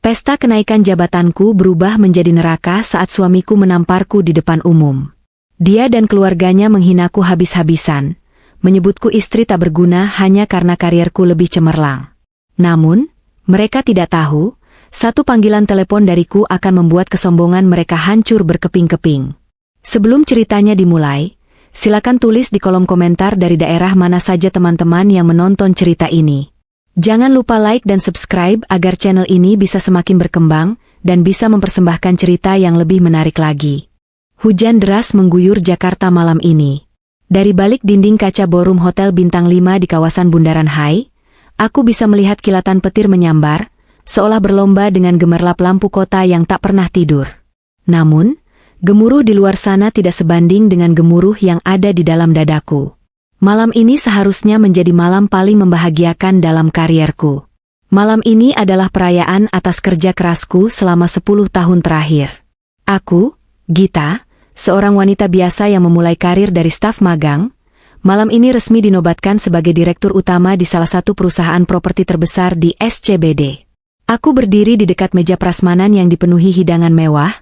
Pesta kenaikan jabatanku berubah menjadi neraka saat suamiku menamparku di depan umum. Dia dan keluarganya menghinaku habis-habisan, menyebutku istri tak berguna hanya karena karierku lebih cemerlang. Namun, mereka tidak tahu, satu panggilan telepon dariku akan membuat kesombongan mereka hancur berkeping-keping. Sebelum ceritanya dimulai, silakan tulis di kolom komentar dari daerah mana saja teman-teman yang menonton cerita ini. Jangan lupa like dan subscribe agar channel ini bisa semakin berkembang dan bisa mempersembahkan cerita yang lebih menarik lagi. Hujan deras mengguyur Jakarta malam ini. Dari balik dinding kaca ballroom Hotel Bintang 5 di kawasan Bundaran Hi, aku bisa melihat kilatan petir menyambar, seolah berlomba dengan gemerlap lampu kota yang tak pernah tidur. Namun, gemuruh di luar sana tidak sebanding dengan gemuruh yang ada di dalam dadaku. Malam ini seharusnya menjadi malam paling membahagiakan dalam karierku. Malam ini adalah perayaan atas kerja kerasku selama 10 tahun terakhir. Aku, Gita, seorang wanita biasa yang memulai karir dari staf magang, malam ini resmi dinobatkan sebagai direktur utama di salah satu perusahaan properti terbesar di SCBD. Aku berdiri di dekat meja prasmanan yang dipenuhi hidangan mewah,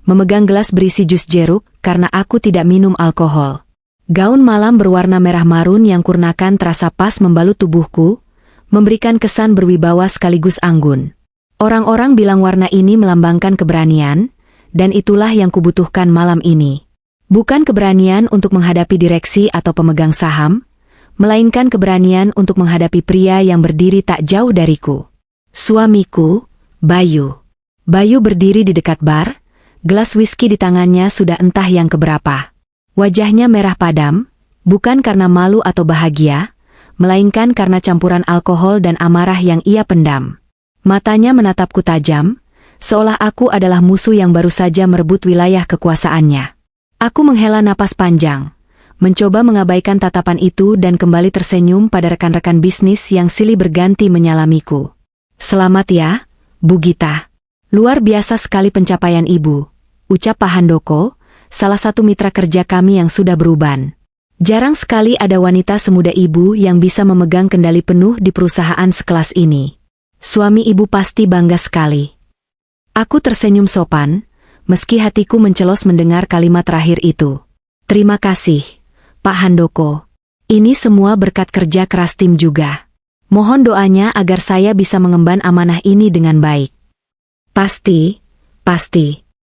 memegang gelas berisi jus jeruk karena aku tidak minum alkohol. Gaun malam berwarna merah marun yang kurnakan terasa pas membalut tubuhku, memberikan kesan berwibawa sekaligus anggun. Orang-orang bilang warna ini melambangkan keberanian, dan itulah yang kubutuhkan malam ini. Bukan keberanian untuk menghadapi direksi atau pemegang saham, melainkan keberanian untuk menghadapi pria yang berdiri tak jauh dariku. Suamiku, Bayu. Bayu berdiri di dekat bar, gelas whisky di tangannya sudah entah yang keberapa. Wajahnya merah padam, bukan karena malu atau bahagia, melainkan karena campuran alkohol dan amarah yang ia pendam. Matanya menatapku tajam, seolah aku adalah musuh yang baru saja merebut wilayah kekuasaannya. Aku menghela napas panjang, mencoba mengabaikan tatapan itu dan kembali tersenyum pada rekan-rekan bisnis yang silih berganti menyalamiku. "Selamat ya, Bu Gita. Luar biasa sekali pencapaian Ibu," ucap Pak Handoko, salah satu mitra kerja kami yang sudah beruban. Jarang sekali ada wanita semuda Ibu yang bisa memegang kendali penuh di perusahaan sekelas ini. Suami Ibu pasti bangga sekali. Aku tersenyum sopan, meski hatiku mencelos mendengar kalimat terakhir itu. "Terima kasih, Pak Handoko. Ini semua berkat kerja keras tim juga. Mohon doanya agar saya bisa mengemban amanah ini dengan baik." Pasti.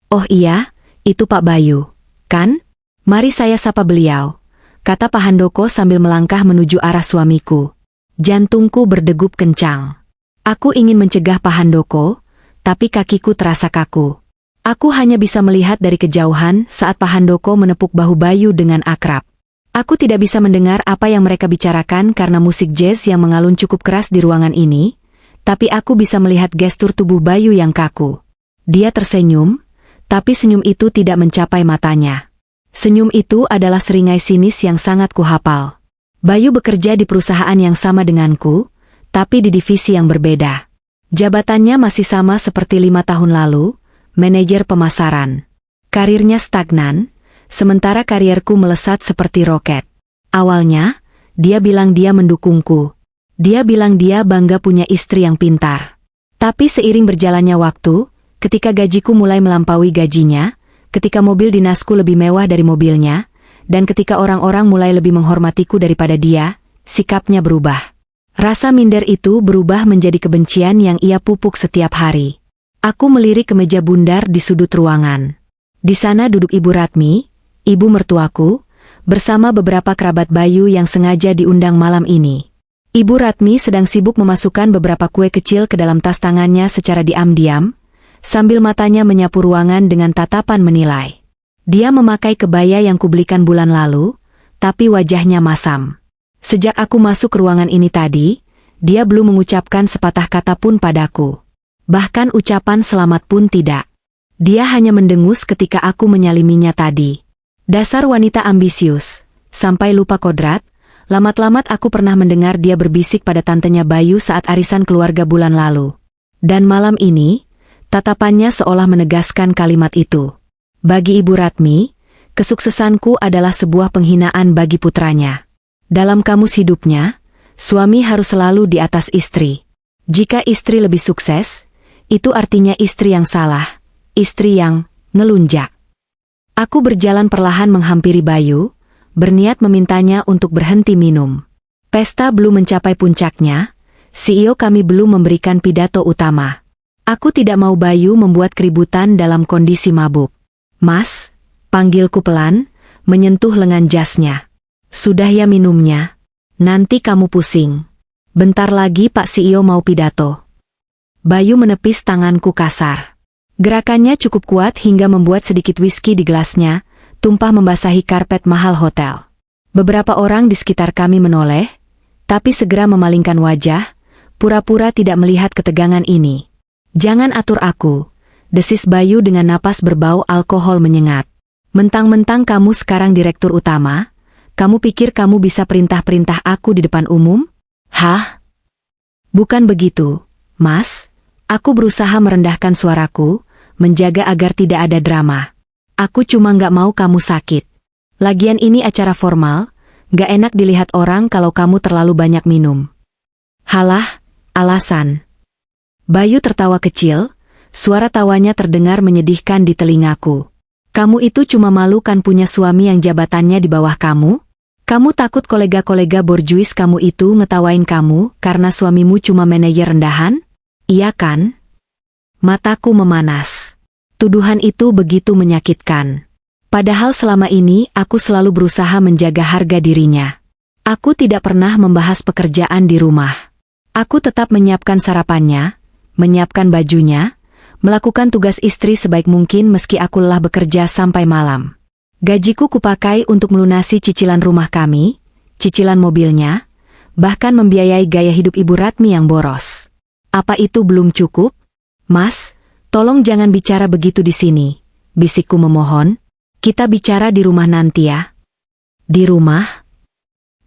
"Oh iya, itu Pak Bayu, kan? Mari saya sapa beliau," kata Pak Handoko sambil melangkah menuju arah suamiku. Jantungku berdegup kencang. Aku ingin mencegah Pak Handoko, tapi kakiku terasa kaku. Aku hanya bisa melihat dari kejauhan saat Pak Handoko menepuk bahu Bayu dengan akrab. Aku tidak bisa mendengar apa yang mereka bicarakan karena musik jazz yang mengalun cukup keras di ruangan ini, tapi aku bisa melihat gestur tubuh Bayu yang kaku. Dia tersenyum, tapi senyum itu tidak mencapai matanya. Senyum itu adalah seringai sinis yang sangat kuhafal. Bayu bekerja di perusahaan yang sama denganku, tapi di divisi yang berbeda. Jabatannya masih sama seperti 5 tahun lalu, manajer pemasaran. Karirnya stagnan, sementara karierku melesat seperti roket. Awalnya, dia bilang dia mendukungku. Dia bilang dia bangga punya istri yang pintar. Tapi seiring berjalannya waktu, ketika gajiku mulai melampaui gajinya, ketika mobil dinasku lebih mewah dari mobilnya, dan ketika orang-orang mulai lebih menghormatiku daripada dia, sikapnya berubah. Rasa minder itu berubah menjadi kebencian yang ia pupuk setiap hari. Aku melirik ke meja bundar di sudut ruangan. Di sana duduk Ibu Ratmi, ibu mertuaku, bersama beberapa kerabat Bayu yang sengaja diundang malam ini. Ibu Ratmi sedang sibuk memasukkan beberapa kue kecil ke dalam tas tangannya secara diam-diam, sambil matanya menyapu ruangan dengan tatapan menilai. Dia memakai kebaya yang kubelikan bulan lalu, tapi wajahnya masam. Sejak aku masuk ke ruangan ini tadi, dia belum mengucapkan sepatah kata pun padaku. Bahkan ucapan selamat pun tidak. Dia hanya mendengus ketika aku menyaliminya tadi. Dasar wanita ambisius, sampai lupa kodrat. Lamat-lamat aku pernah mendengar dia berbisik pada tantenya Bayu saat arisan keluarga bulan lalu. Dan malam ini, tatapannya seolah menegaskan kalimat itu. Bagi Ibu Ratmi, kesuksesanku adalah sebuah penghinaan bagi putranya. Dalam kamus hidupnya, suami harus selalu di atas istri. Jika istri lebih sukses, Itu artinya istri yang salah, istri yang ngelunjak. Aku berjalan perlahan menghampiri Bayu, berniat memintanya untuk berhenti minum. Pesta belum mencapai puncaknya, CEO kami belum memberikan pidato utama. Aku tidak mau Bayu membuat keributan dalam kondisi mabuk. Mas, panggilku pelan, menyentuh lengan jasnya. Sudah ya minumnya, nanti kamu pusing. Bentar lagi Pak CEO mau pidato. Bayu menepis tanganku kasar. Gerakannya cukup kuat hingga membuat sedikit whisky di gelasnya, tumpah membasahi karpet mahal hotel. Beberapa orang di sekitar kami menoleh, tapi segera memalingkan wajah, pura-pura tidak melihat ketegangan ini. Jangan atur aku, desis Bayu dengan napas berbau alkohol menyengat. Mentang-mentang kamu sekarang direktur utama, kamu pikir kamu bisa perintah-perintah aku di depan umum? Hah? Bukan begitu, Mas. Aku berusaha merendahkan suaraku, menjaga agar tidak ada drama. Aku cuma nggak mau kamu sakit. Lagian ini acara formal, nggak enak dilihat orang kalau kamu terlalu banyak minum. Halah, alasan. Bayu tertawa kecil, suara tawanya terdengar menyedihkan di telingaku. Kamu itu cuma malu kan punya suami yang jabatannya di bawah kamu? Kamu takut kolega-kolega borjuis kamu itu ngetawain kamu karena suamimu cuma manajer rendahan? Iya kan? Mataku memanas. Tuduhan itu begitu menyakitkan. Padahal selama ini aku selalu berusaha menjaga harga dirinya. Aku tidak pernah membahas pekerjaan di rumah. Aku tetap menyiapkan sarapannya, menyiapkan bajunya, melakukan tugas istri sebaik mungkin meski aku lelah bekerja sampai malam. Gajiku kupakai untuk melunasi cicilan rumah kami, cicilan mobilnya, bahkan membiayai gaya hidup Ibu Ratmi yang boros. Apa itu belum cukup? Mas, tolong jangan bicara begitu di sini, bisikku memohon. Kita bicara di rumah nanti ya. Di rumah?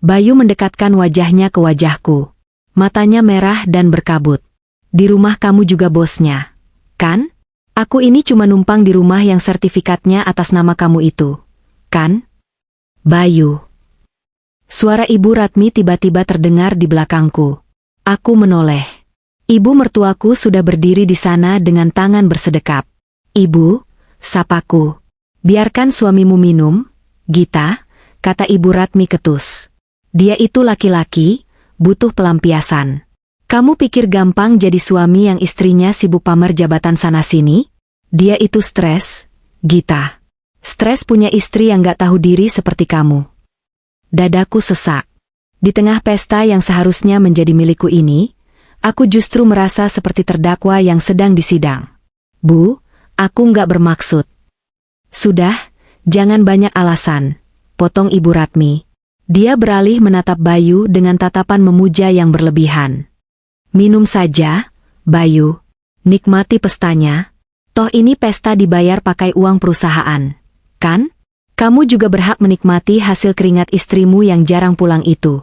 Bayu mendekatkan wajahnya ke wajahku. Matanya merah dan berkabut. Di rumah kamu juga bosnya, kan? Aku ini cuma numpang di rumah yang sertifikatnya atas nama kamu itu, kan? Bayu. Suara Ibu Ratmi tiba-tiba terdengar di belakangku. Aku menoleh. Ibu mertuaku sudah berdiri di sana dengan tangan bersedekap. Ibu, sapaku. Biarkan suamimu minum, Gita, kata Ibu Ratmi ketus. Dia itu laki-laki, butuh pelampiasan. Kamu pikir gampang jadi suami yang istrinya sibuk pamer jabatan sana-sini? Dia itu stres, Gita. Stres punya istri yang gak tahu diri seperti kamu. Dadaku sesak. Di tengah pesta yang seharusnya menjadi milikku ini, aku justru merasa seperti terdakwa yang sedang disidang. Bu, aku nggak bermaksud. Sudah, jangan banyak alasan, potong Ibu Ratmi. Dia beralih menatap Bayu dengan tatapan memuja yang berlebihan. Minum saja, Bayu. Nikmati pestanya. Toh ini pesta dibayar pakai uang perusahaan, kan? Kamu juga berhak menikmati hasil keringat istrimu yang jarang pulang itu.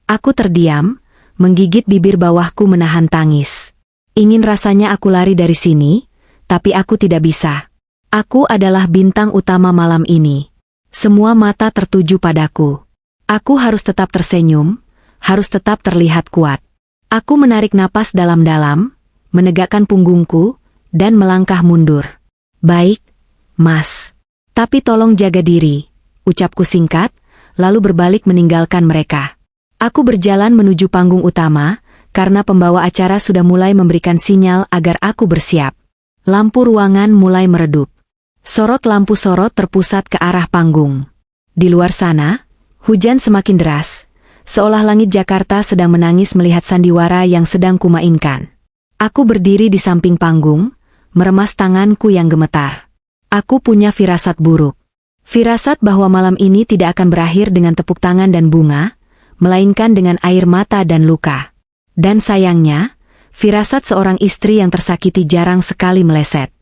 Aku terdiam, menggigit bibir bawahku menahan tangis. Ingin rasanya aku lari dari sini, tapi aku tidak bisa. Aku adalah bintang utama malam ini. Semua mata tertuju padaku. Aku harus tetap tersenyum, harus tetap terlihat kuat. Aku menarik napas dalam-dalam, menegakkan punggungku, dan melangkah mundur. Baik, Mas. Tapi tolong jaga diri, ucapku singkat, lalu berbalik meninggalkan mereka. Aku berjalan menuju panggung utama, karena pembawa acara sudah mulai memberikan sinyal agar aku bersiap. Lampu ruangan mulai meredup. Sorot lampu sorot terpusat ke arah panggung. Di luar sana, hujan semakin deras, seolah langit Jakarta sedang menangis melihat sandiwara yang sedang kumainkan. Aku berdiri di samping panggung, meremas tanganku yang gemetar. Aku punya firasat buruk. Firasat bahwa malam ini tidak akan berakhir dengan tepuk tangan dan bunga, melainkan dengan air mata dan luka. Dan sayangnya, firasat seorang istri yang tersakiti jarang sekali meleset.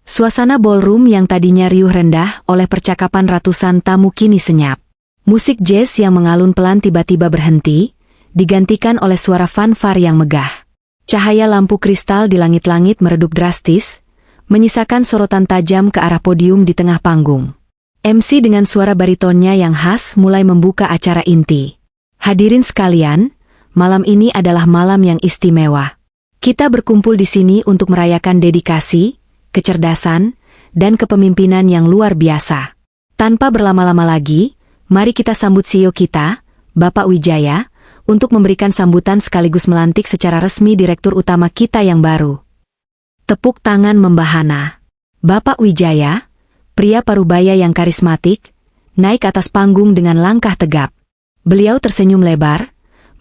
Suasana ballroom yang tadinya riuh rendah oleh percakapan ratusan tamu kini senyap. Musik jazz yang mengalun pelan tiba-tiba berhenti, digantikan oleh suara fanfar yang megah. Cahaya lampu kristal di langit-langit meredup drastis, menyisakan sorotan tajam ke arah podium di tengah panggung. MC dengan suara baritonnya yang khas mulai membuka acara inti. Hadirin sekalian, malam ini adalah malam yang istimewa. Kita berkumpul di sini untuk merayakan dedikasi, kecerdasan, dan kepemimpinan yang luar biasa. Tanpa berlama-lama lagi, mari kita sambut CEO kita, Bapak Wijaya, untuk memberikan sambutan sekaligus melantik secara resmi Direktur Utama kita yang baru. Tepuk tangan membahana. Bapak Wijaya, pria parubaya yang karismatik, naik atas panggung dengan langkah tegap. Beliau tersenyum lebar,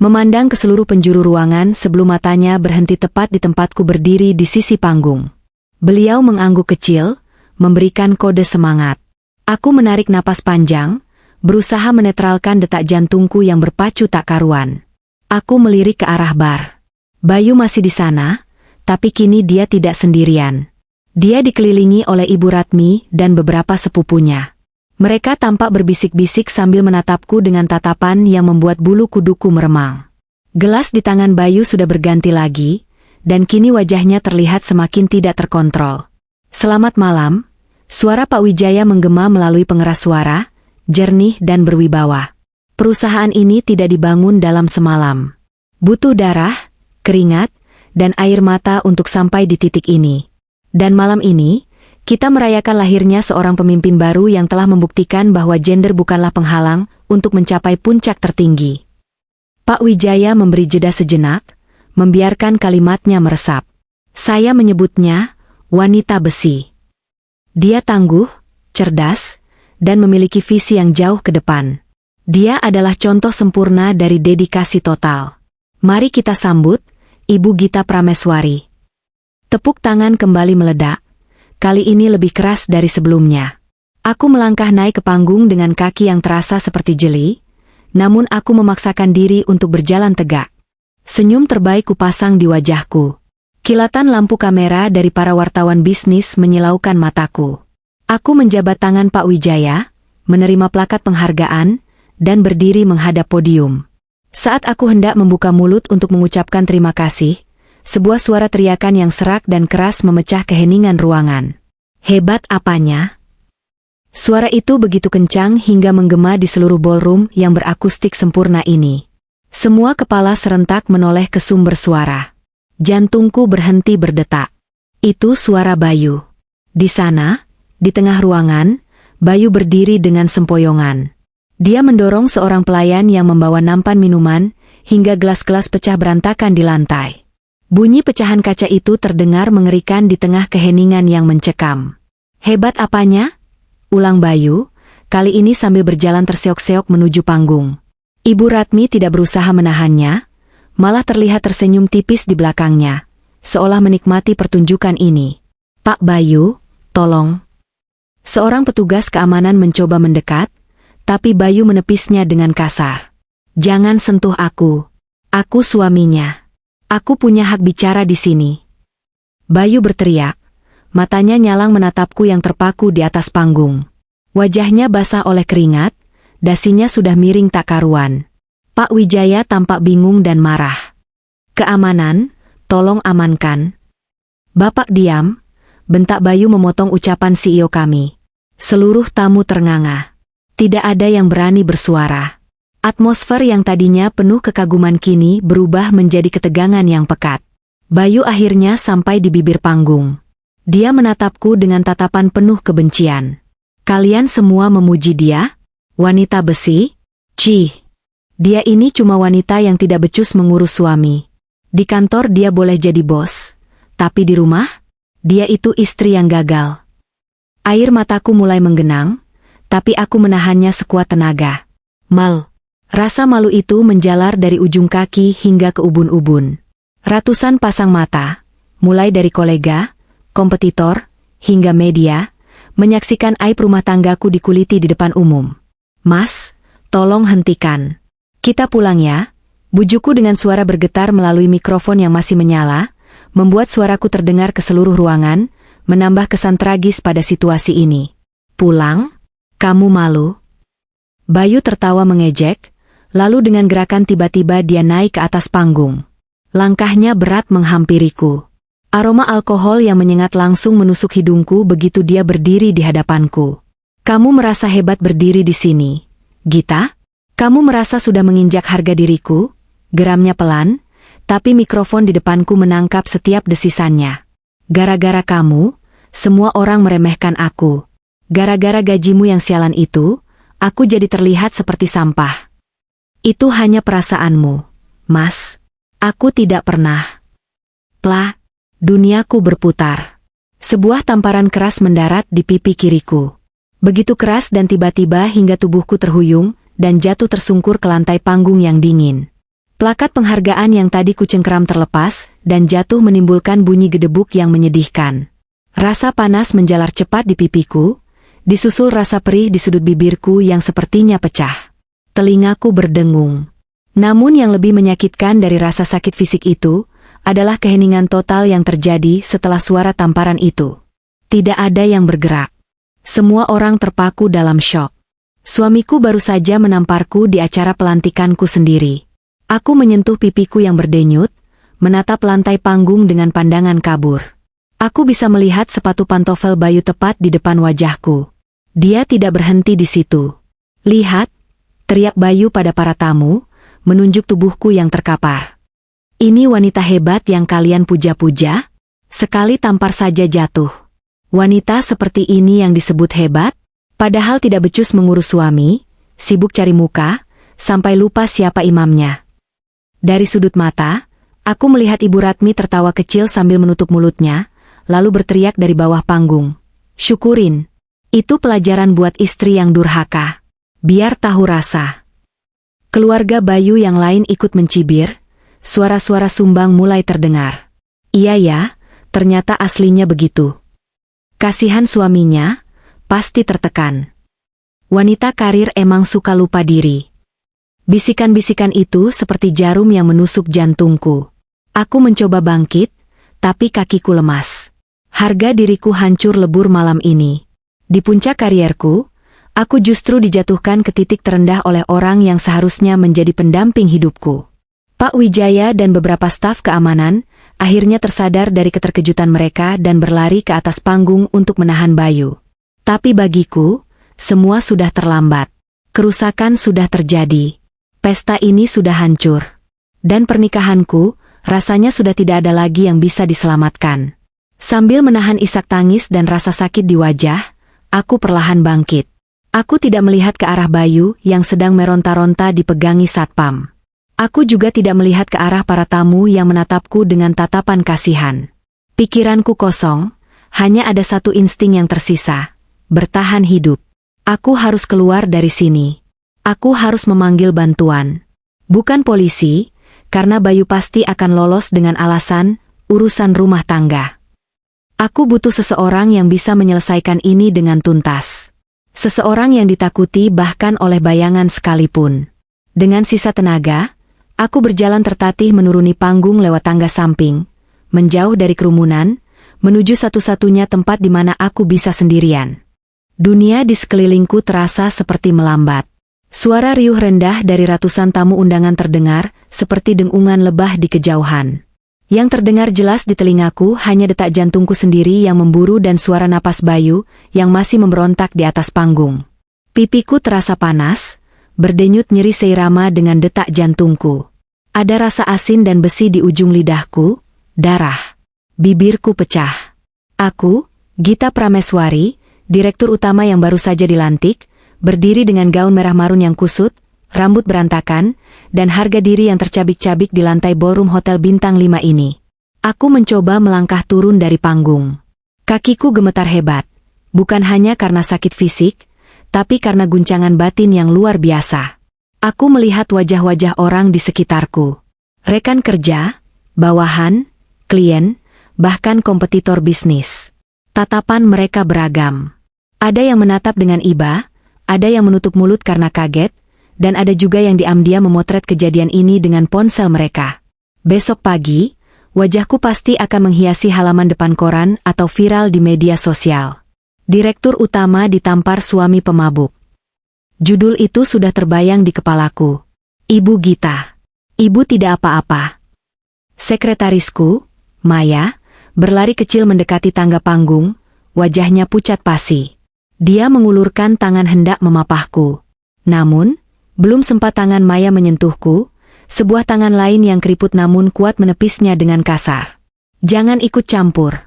memandang ke seluruh penjuru ruangan sebelum matanya berhenti tepat di tempatku berdiri di sisi panggung. Beliau mengangguk kecil, memberikan kode semangat. Aku menarik napas panjang, berusaha menetralkan detak jantungku yang berpacu tak karuan. Aku melirik ke arah bar. Bayu masih di sana, tapi kini dia tidak sendirian. Dia dikelilingi oleh Ibu Ratmi dan beberapa sepupunya. Mereka tampak berbisik-bisik sambil menatapku dengan tatapan yang membuat bulu kuduku meremang. Gelas di tangan Bayu sudah berganti lagi, dan kini wajahnya terlihat semakin tidak terkontrol. Selamat malam, suara Pak Wijaya menggema melalui pengeras suara, jernih dan berwibawa. Perusahaan ini tidak dibangun dalam semalam. Butuh darah, keringat, dan air mata untuk sampai di titik ini. Dan malam ini, kita merayakan lahirnya seorang pemimpin baru yang telah membuktikan bahwa gender bukanlah penghalang untuk mencapai puncak tertinggi. Pak Wijaya memberi jeda sejenak, membiarkan kalimatnya meresap. Saya menyebutnya wanita besi. Dia tangguh, cerdas, dan memiliki visi yang jauh ke depan. Dia adalah contoh sempurna dari dedikasi total. Mari kita sambut Ibu Gita Prameswari. Tepuk tangan kembali meledak, kali ini lebih keras dari sebelumnya. Aku melangkah naik ke panggung dengan kaki yang terasa seperti jeli, namun aku memaksakan diri untuk berjalan tegak. Senyum terbaik kupasang di wajahku. Kilatan lampu kamera dari para wartawan bisnis menyilaukan mataku. Aku menjabat tangan Pak Wijaya, menerima plakat penghargaan, dan berdiri menghadap podium. Saat aku hendak membuka mulut untuk mengucapkan terima kasih, sebuah suara teriakan yang serak dan keras memecah keheningan ruangan. Hebat apanya? Suara itu begitu kencang hingga menggema di seluruh ballroom yang berakustik sempurna ini. Semua kepala serentak menoleh ke sumber suara. Jantungku berhenti berdetak. Itu suara Bayu. Di sana, di tengah ruangan, Bayu berdiri dengan sempoyongan. Dia mendorong seorang pelayan yang membawa nampan minuman, hingga gelas-gelas pecah berantakan di lantai. Bunyi pecahan kaca itu terdengar mengerikan di tengah keheningan yang mencekam. Hebat apanya? Ulang Bayu, kali ini sambil berjalan terseok-seok menuju panggung. Ibu Ratmi tidak berusaha menahannya, malah terlihat tersenyum tipis di belakangnya, seolah menikmati pertunjukan ini. Pak Bayu, tolong. Seorang petugas keamanan mencoba mendekat, tapi Bayu menepisnya dengan kasar. Jangan sentuh aku. Aku suaminya. Aku punya hak bicara di sini. Bayu berteriak, matanya nyalang menatapku yang terpaku di atas panggung. Wajahnya basah oleh keringat, dasinya sudah miring tak karuan. Pak Wijaya tampak bingung dan marah. Keamanan, tolong amankan. Bapak diam, bentak Bayu memotong ucapan CEO kami. Seluruh tamu ternganga. Tidak ada yang berani bersuara. Atmosfer yang tadinya penuh kekaguman kini berubah menjadi ketegangan yang pekat. Bayu akhirnya sampai di bibir panggung. Dia menatapku dengan tatapan penuh kebencian. Kalian semua memuji dia? Wanita besi? Cih. Dia ini cuma wanita yang tidak becus mengurus suami. Di kantor dia boleh jadi bos, tapi di rumah, dia itu istri yang gagal. Air mataku mulai menggenang, tapi aku menahannya sekuat tenaga. Rasa malu itu menjalar dari ujung kaki hingga ke ubun-ubun. Ratusan pasang mata, mulai dari kolega, kompetitor, hingga media, menyaksikan aib rumah tanggaku dikuliti di depan umum. Mas, tolong hentikan. Kita pulang ya, bujukku dengan suara bergetar melalui mikrofon yang masih menyala, membuat suaraku terdengar ke seluruh ruangan, menambah kesan tragis pada situasi ini. Pulang? Kamu malu? Bayu tertawa mengejek, lalu dengan gerakan tiba-tiba dia naik ke atas panggung. Langkahnya berat menghampiriku. Aroma alkohol yang menyengat langsung menusuk hidungku begitu dia berdiri di hadapanku. Kamu merasa hebat berdiri di sini, Gita? Kamu merasa sudah menginjak harga diriku? Geramnya pelan, tapi mikrofon di depanku menangkap setiap desisannya. Gara-gara kamu, semua orang meremehkan aku. Gara-gara gajimu yang sialan itu, aku jadi terlihat seperti sampah. Itu hanya perasaanmu, Mas. Aku tidak pernah. Plah, duniaku berputar. Sebuah tamparan keras mendarat di pipi kiriku. Begitu keras dan tiba-tiba hingga tubuhku terhuyung dan jatuh tersungkur ke lantai panggung yang dingin. Plakat penghargaan yang tadi kucengkeram terlepas dan jatuh menimbulkan bunyi gedebuk yang menyedihkan. Rasa panas menjalar cepat di pipiku, disusul rasa perih di sudut bibirku yang sepertinya pecah. Telingaku berdengung. Namun yang lebih menyakitkan dari rasa sakit fisik itu adalah keheningan total yang terjadi setelah suara tamparan itu. Tidak ada yang bergerak. Semua orang terpaku dalam syok. Suamiku baru saja menamparku di acara pelantikanku sendiri. Aku menyentuh pipiku yang berdenyut, menatap lantai panggung dengan pandangan kabur. Aku bisa melihat sepatu pantofel Bayu tepat di depan wajahku. Dia tidak berhenti di situ. Lihat, teriak Bayu pada para tamu, menunjuk tubuhku yang terkapar. Ini wanita hebat yang kalian puja-puja? Sekali tampar saja jatuh. Wanita seperti ini yang disebut hebat? Padahal tidak becus mengurus suami, sibuk cari muka, sampai lupa siapa imamnya. Dari sudut mata, aku melihat Ibu Ratmi tertawa kecil sambil menutup mulutnya, lalu berteriak dari bawah panggung. Syukurin. Itu pelajaran buat istri yang durhaka. Biar tahu rasa. Keluarga Bayu yang lain ikut mencibir, suara-suara sumbang mulai terdengar. Iya ya, ternyata aslinya begitu. Kasihan suaminya, pasti tertekan. Wanita karir emang suka lupa diri. Bisikan-bisikan itu seperti jarum yang menusuk jantungku. Aku mencoba bangkit, tapi kakiku lemas. Harga diriku hancur lebur malam ini. Di puncak karierku, aku justru dijatuhkan ke titik terendah oleh orang yang seharusnya menjadi pendamping hidupku. Pak Wijaya dan beberapa staf keamanan akhirnya tersadar dari keterkejutan mereka dan berlari ke atas panggung untuk menahan Bayu. Tapi bagiku, semua sudah terlambat. Kerusakan sudah terjadi. Pesta ini sudah hancur. Dan pernikahanku, rasanya sudah tidak ada lagi yang bisa diselamatkan. Sambil menahan isak tangis dan rasa sakit di wajah, aku perlahan bangkit. Aku tidak melihat ke arah Bayu yang sedang meronta-ronta dipegangi satpam. Aku juga tidak melihat ke arah para tamu yang menatapku dengan tatapan kasihan. Pikiranku kosong, hanya ada satu insting yang tersisa. Bertahan hidup. Aku harus keluar dari sini. Aku harus memanggil bantuan. Bukan polisi, karena Bayu pasti akan lolos dengan alasan urusan rumah tangga. Aku butuh seseorang yang bisa menyelesaikan ini dengan tuntas. Seseorang yang ditakuti bahkan oleh bayangan sekalipun. Dengan sisa tenaga, aku berjalan tertatih menuruni panggung lewat tangga samping, menjauh dari kerumunan, menuju satu-satunya tempat di mana aku bisa sendirian. Dunia di sekelilingku terasa seperti melambat. Suara riuh rendah dari ratusan tamu undangan terdengar, seperti dengungan lebah di kejauhan. Yang terdengar jelas di telingaku hanya detak jantungku sendiri yang memburu dan suara napas Bayu yang masih memberontak di atas panggung. Pipiku terasa panas, berdenyut nyeri seirama dengan detak jantungku. Ada rasa asin dan besi di ujung lidahku, darah. Bibirku pecah. Aku, Gita Prameswari, direktur utama yang baru saja dilantik, berdiri dengan gaun merah marun yang kusut, rambut berantakan, dan harga diri yang tercabik-cabik di lantai ballroom hotel bintang 5 ini. Aku mencoba melangkah turun dari panggung. Kakiku gemetar hebat, bukan hanya karena sakit fisik, tapi karena guncangan batin yang luar biasa. Aku melihat wajah-wajah orang di sekitarku. Rekan kerja, bawahan, klien, bahkan kompetitor bisnis. Tatapan mereka beragam. Ada yang menatap dengan iba, ada yang menutup mulut karena kaget, dan ada juga yang diam-diam memotret kejadian ini dengan ponsel mereka. Besok pagi, wajahku pasti akan menghiasi halaman depan koran atau viral di media sosial. Direktur utama ditampar suami pemabuk. Judul itu sudah terbayang di kepalaku. Ibu Gita. Ibu tidak apa-apa. Sekretarisku, Maya, berlari kecil mendekati tangga panggung, wajahnya pucat pasi. Dia mengulurkan tangan hendak memapahku. Namun, belum sempat tangan Maya menyentuhku, Sebuah tangan lain yang keriput namun kuat menepisnya dengan kasar. "Jangan ikut campur,"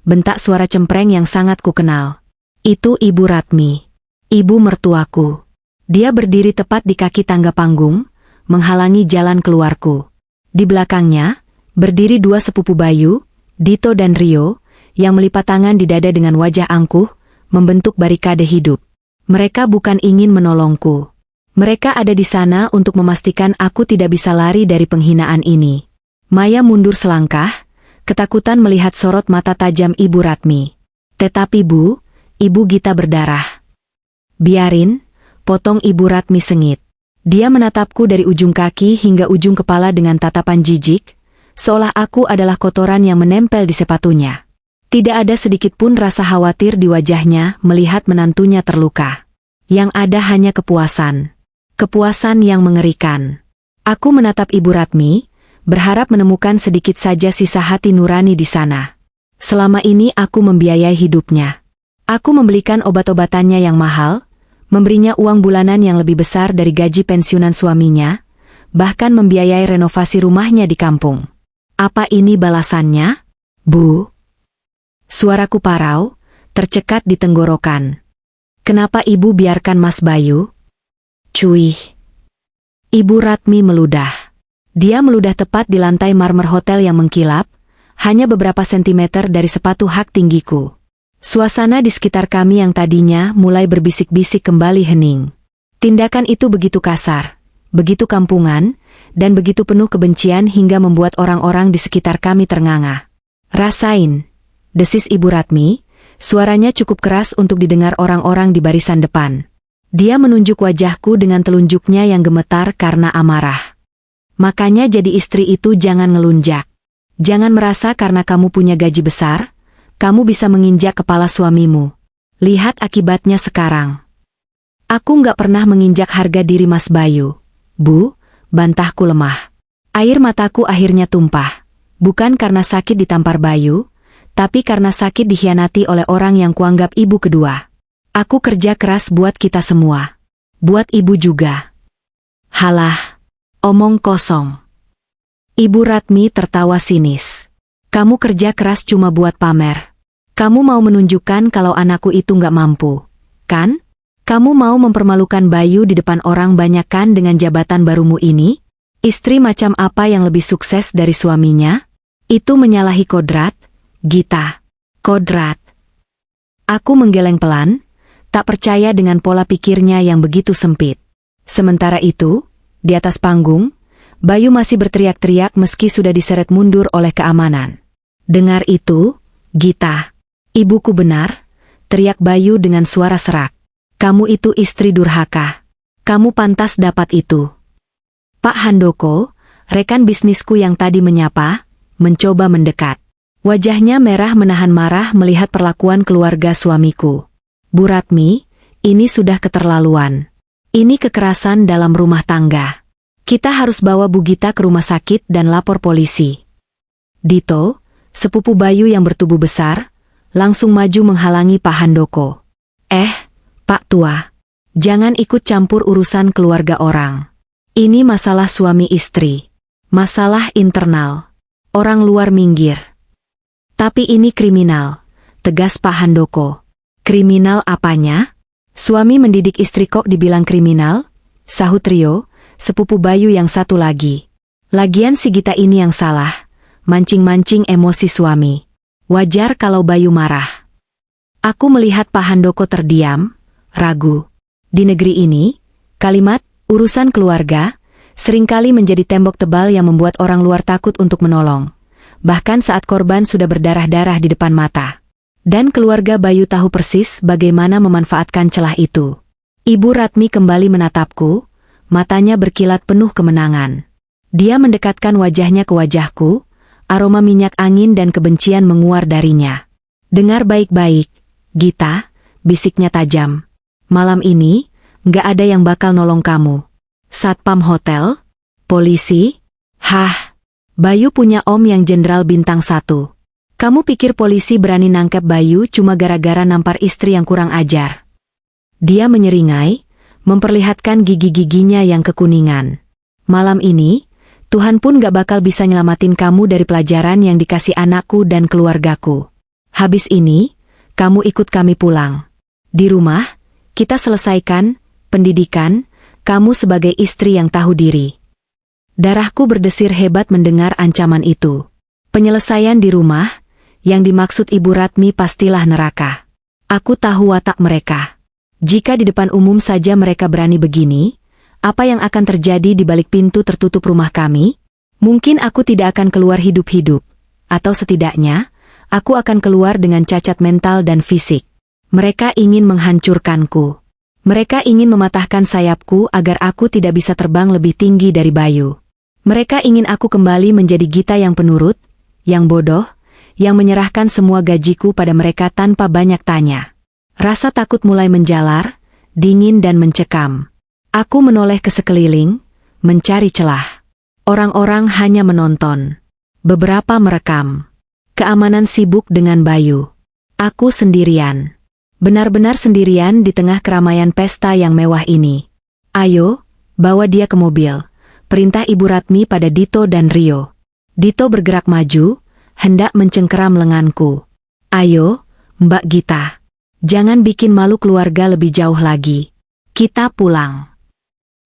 bentak suara cempreng yang sangat kukenal. Itu Ibu Ratmi, ibu mertuaku. Dia berdiri tepat di kaki tangga panggung, menghalangi jalan keluarku. Di belakangnya, berdiri dua sepupu Bayu, Dito dan Rio, yang melipat tangan di dada dengan wajah angkuh, membentuk barikade hidup. Mereka bukan ingin menolongku. Mereka ada di sana untuk memastikan aku tidak bisa lari dari penghinaan ini. Maya mundur selangkah, ketakutan melihat sorot mata tajam Ibu Ratmi. "Tetapi Bu, Ibu Gita berdarah." "Biarin," potong Ibu Ratmi sengit. Dia menatapku dari ujung kaki hingga ujung kepala dengan tatapan jijik, seolah aku adalah kotoran yang menempel di sepatunya. Tidak ada sedikit pun rasa khawatir di wajahnya melihat menantunya terluka. Yang ada hanya kepuasan. Kepuasan yang mengerikan. Aku menatap Ibu Ratmi, berharap menemukan sedikit saja sisa hati nurani di sana. Selama ini aku membiayai hidupnya. Aku membelikan obat-obatannya yang mahal, memberinya uang bulanan yang lebih besar dari gaji pensiunan suaminya, bahkan membiayai renovasi rumahnya di kampung. Apa ini balasannya, Bu? Suaraku parau, tercekat di tenggorokan. "Kenapa Ibu biarkan Mas Bayu?" "Cuih." Ibu Ratmi meludah. Dia meludah tepat di lantai marmer hotel yang mengkilap, hanya beberapa sentimeter dari sepatu hak tinggiku. Suasana di sekitar kami yang tadinya mulai berbisik-bisik kembali hening. Tindakan itu begitu kasar, begitu kampungan, dan begitu penuh kebencian hingga membuat orang-orang di sekitar kami ternganga. "Rasain," desis Ibu Ratmi, suaranya cukup keras untuk didengar orang-orang di barisan depan. Dia menunjuk wajahku dengan telunjuknya yang gemetar karena amarah. "Makanya jadi istri itu jangan ngelunjak. Jangan merasa karena kamu punya gaji besar, kamu bisa menginjak kepala suamimu. Lihat akibatnya sekarang." "Aku nggak pernah menginjak harga diri Mas Bayu, Bu," bantahku lemah. Air mataku akhirnya tumpah. Bukan karena sakit ditampar Bayu, tapi karena sakit dikhianati oleh orang yang kuanggap ibu kedua. Aku kerja keras buat kita semua. Buat ibu juga. "Halah, omong kosong." Ibu Ratmi tertawa sinis. "Kamu kerja keras cuma buat pamer. Kamu mau menunjukkan kalau anakku itu nggak mampu, kan? Kamu mau mempermalukan Bayu di depan orang banyak kan dengan jabatan barumu ini? Istri macam apa yang lebih sukses dari suaminya? Itu menyalahi kodrat, Gita. Kodrat." Aku menggeleng pelan, tak percaya dengan pola pikirnya yang begitu sempit. Sementara itu, di atas panggung, Bayu masih berteriak-teriak meski sudah diseret mundur oleh keamanan. "Dengar itu, Gita. Ibuku benar," teriak Bayu dengan suara serak. "Kamu itu istri durhaka. Kamu pantas dapat itu." Pak Handoko, rekan bisnisku yang tadi menyapa, mencoba mendekat. Wajahnya merah menahan marah melihat perlakuan keluarga suamiku. "Bu Ratmi, ini sudah keterlaluan. Ini kekerasan dalam rumah tangga. Kita harus bawa Bu Gita ke rumah sakit dan lapor polisi." Dito, sepupu Bayu yang bertubuh besar, langsung maju menghalangi Pak Handoko. Pak Tua, jangan ikut campur urusan keluarga orang. Ini masalah suami istri. Masalah internal. Orang luar minggir." "Tapi ini kriminal," tegas Pak Handoko. "Kriminal apanya? Suami mendidik istri kok dibilang kriminal?" sahut Rio, sepupu Bayu yang satu lagi. "Lagian si Gita ini yang salah, mancing-mancing emosi suami. Wajar kalau Bayu marah." Aku melihat Pak Handoko terdiam, ragu. Di negeri ini, kalimat urusan keluarga seringkali menjadi tembok tebal yang membuat orang luar takut untuk menolong, bahkan saat korban sudah berdarah-darah di depan mata. Dan keluarga Bayu tahu persis bagaimana memanfaatkan celah itu. Ibu Ratmi kembali menatapku, matanya berkilat penuh kemenangan. Dia mendekatkan wajahnya ke wajahku, aroma minyak angin dan kebencian menguar darinya. "Dengar baik-baik, Gita," bisiknya tajam. "Malam ini, nggak ada yang bakal nolong kamu. Satpam hotel? Polisi? Hah? Bayu punya om yang jenderal bintang 1. Kamu pikir polisi berani nangkep Bayu cuma gara-gara nampar istri yang kurang ajar?" Dia menyeringai, memperlihatkan gigi-giginya yang kekuningan. "Malam ini, Tuhan pun gak bakal bisa nyelamatin kamu dari pelajaran yang dikasih anakku dan keluargaku. Habis ini, kamu ikut kami pulang. Di rumah, kita selesaikan pendidikan, kamu sebagai istri yang tahu diri. Darahku berdesir hebat mendengar ancaman itu. Penyelesaian di rumah, yang dimaksud Ibu Ratmi pastilah neraka. Aku tahu watak mereka. Jika di depan umum saja mereka berani begini, apa yang akan terjadi di balik pintu tertutup rumah kami? Mungkin aku tidak akan keluar hidup-hidup. Atau setidaknya, aku akan keluar dengan cacat mental dan fisik. Mereka ingin menghancurkanku. Mereka ingin mematahkan sayapku agar aku tidak bisa terbang lebih tinggi dari Bayu. Mereka ingin aku kembali menjadi Gita yang penurut, yang bodoh, yang menyerahkan semua gajiku pada mereka tanpa banyak tanya. Rasa takut mulai menjalar, dingin dan mencekam. Aku menoleh ke sekeliling, mencari celah. Orang-orang hanya menonton. Beberapa merekam. Keamanan sibuk dengan Bayu. Aku sendirian. Benar-benar sendirian di tengah keramaian pesta yang mewah ini. Ayo, bawa dia ke mobil. Perintah Ibu Ratmi pada Dito dan Rio. Dito bergerak maju, hendak mencengkeram lenganku. Ayo, Mbak Gita. Jangan bikin malu keluarga lebih jauh lagi. Kita pulang.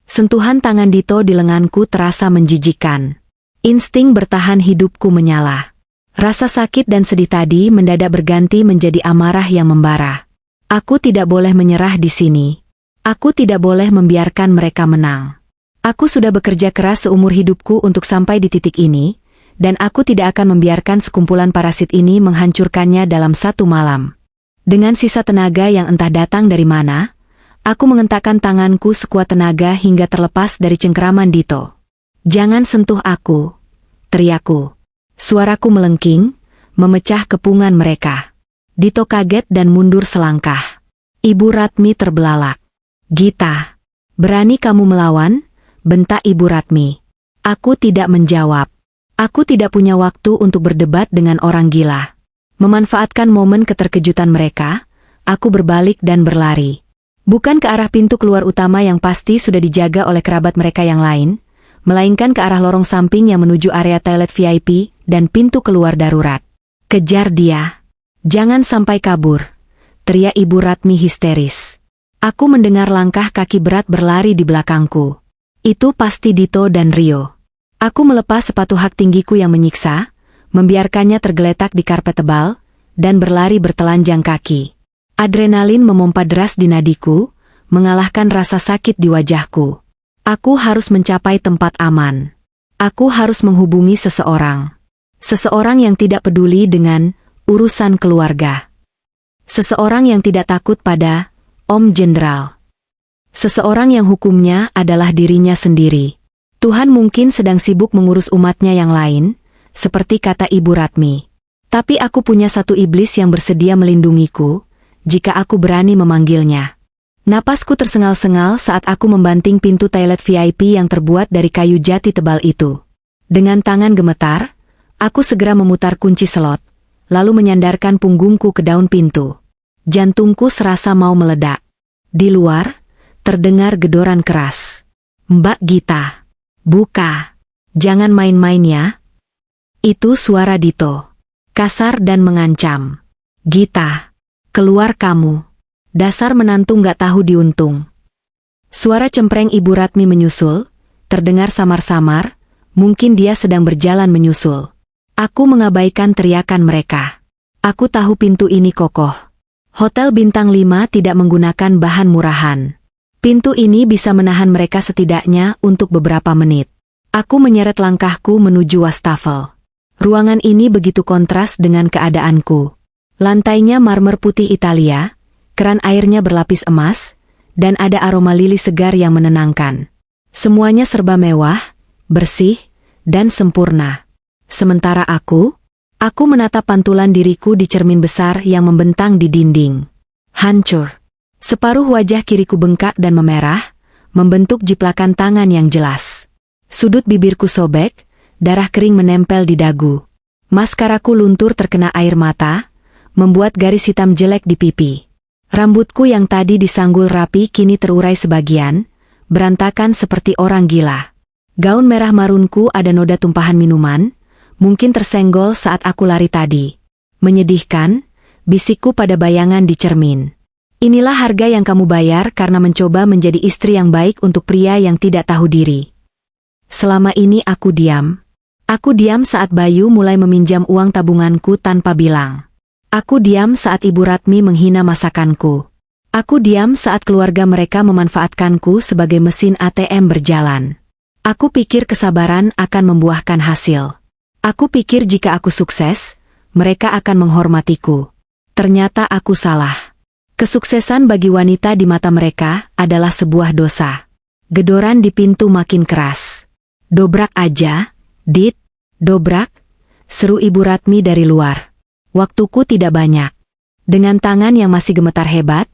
Sentuhan tangan Dito di lenganku terasa menjijikkan. Insting bertahan hidupku menyala. Rasa sakit dan sedih tadi mendadak berganti menjadi amarah yang membara. Aku tidak boleh menyerah di sini. Aku tidak boleh membiarkan mereka menang. Aku sudah bekerja keras seumur hidupku untuk sampai di titik ini, dan aku tidak akan membiarkan sekumpulan parasit ini menghancurkannya dalam satu malam. Dengan sisa tenaga yang entah datang dari mana, aku mengentakkan tanganku sekuat tenaga hingga terlepas dari cengkeraman Dito. Jangan sentuh aku, teriakku. Suaraku melengking, memecah kepungan mereka. Dito kaget dan mundur selangkah. Ibu Ratmi terbelalak. Gita, berani kamu melawan? Bentak Ibu Ratmi. Aku tidak menjawab. Aku tidak punya waktu untuk berdebat dengan orang gila. Memanfaatkan momen keterkejutan mereka, aku berbalik dan berlari. Bukan ke arah pintu keluar utama yang pasti sudah dijaga oleh kerabat mereka yang lain, melainkan ke arah lorong samping yang menuju area toilet VIP dan pintu keluar darurat. Kejar dia. Jangan sampai kabur, teriak Ibu Ratmi histeris. Aku mendengar langkah kaki berat berlari di belakangku. Itu pasti Dito dan Rio. Aku melepas sepatu hak tinggiku yang menyiksa, membiarkannya tergeletak di karpet tebal, dan berlari bertelanjang kaki. Adrenalin memompa deras di nadiku, mengalahkan rasa sakit di wajahku. Aku harus mencapai tempat aman. Aku harus menghubungi seseorang. Seseorang yang tidak peduli dengan urusan keluarga. Seseorang yang tidak takut pada Om Jenderal. Seseorang yang hukumnya adalah dirinya sendiri. Tuhan mungkin sedang sibuk mengurus umatnya yang lain, seperti kata Ibu Ratmi. Tapi aku punya satu iblis yang bersedia melindungiku, jika aku berani memanggilnya. Napasku tersengal-sengal saat aku membanting pintu toilet VIP yang terbuat dari kayu jati tebal itu. Dengan tangan gemetar, aku segera memutar kunci slot, lalu menyandarkan punggungku ke daun pintu. Jantungku serasa mau meledak. Di luar, terdengar gedoran keras. Mbak Gita, buka. Jangan main-main ya. Itu suara Dito. Kasar dan mengancam. Gita, keluar kamu. Dasar menantu gak tahu diuntung. Suara cempreng Ibu Ratmi menyusul, terdengar samar-samar, mungkin dia sedang berjalan menyusul. Aku mengabaikan teriakan mereka. Aku tahu pintu ini kokoh. Hotel bintang 5 tidak menggunakan bahan murahan. Pintu ini bisa menahan mereka setidaknya untuk beberapa menit. Aku menyeret langkahku menuju wastafel. Ruangan ini begitu kontras dengan keadaanku. Lantainya marmer putih Italia, keran airnya berlapis emas, dan ada aroma lili segar yang menenangkan. Semuanya serba mewah, bersih, dan sempurna. Sementara aku menatap pantulan diriku di cermin besar yang membentang di dinding. Hancur. Separuh wajah kiriku bengkak dan memerah, membentuk jiplakan tangan yang jelas. Sudut bibirku sobek, darah kering menempel di dagu. Maskaraku luntur terkena air mata, membuat garis hitam jelek di pipi. Rambutku yang tadi disanggul rapi kini terurai sebagian, berantakan seperti orang gila. Gaun merah marunku ada noda tumpahan minuman, mungkin tersenggol saat aku lari tadi. Menyedihkan, bisikku pada bayangan di cermin. Inilah harga yang kamu bayar karena mencoba menjadi istri yang baik untuk pria yang tidak tahu diri. Selama ini aku diam. Aku diam saat Bayu mulai meminjam uang tabunganku tanpa bilang. Aku diam saat Ibu Ratmi menghina masakanku. Aku diam saat keluarga mereka memanfaatkanku sebagai mesin ATM berjalan. Aku pikir kesabaran akan membuahkan hasil. Aku pikir jika aku sukses, mereka akan menghormatiku. Ternyata aku salah. Kesuksesan bagi wanita di mata mereka adalah sebuah dosa. Gedoran di pintu makin keras. Dobrak aja, Dit, dobrak, seru Ibu Ratmi dari luar. Waktuku tidak banyak. Dengan tangan yang masih gemetar hebat,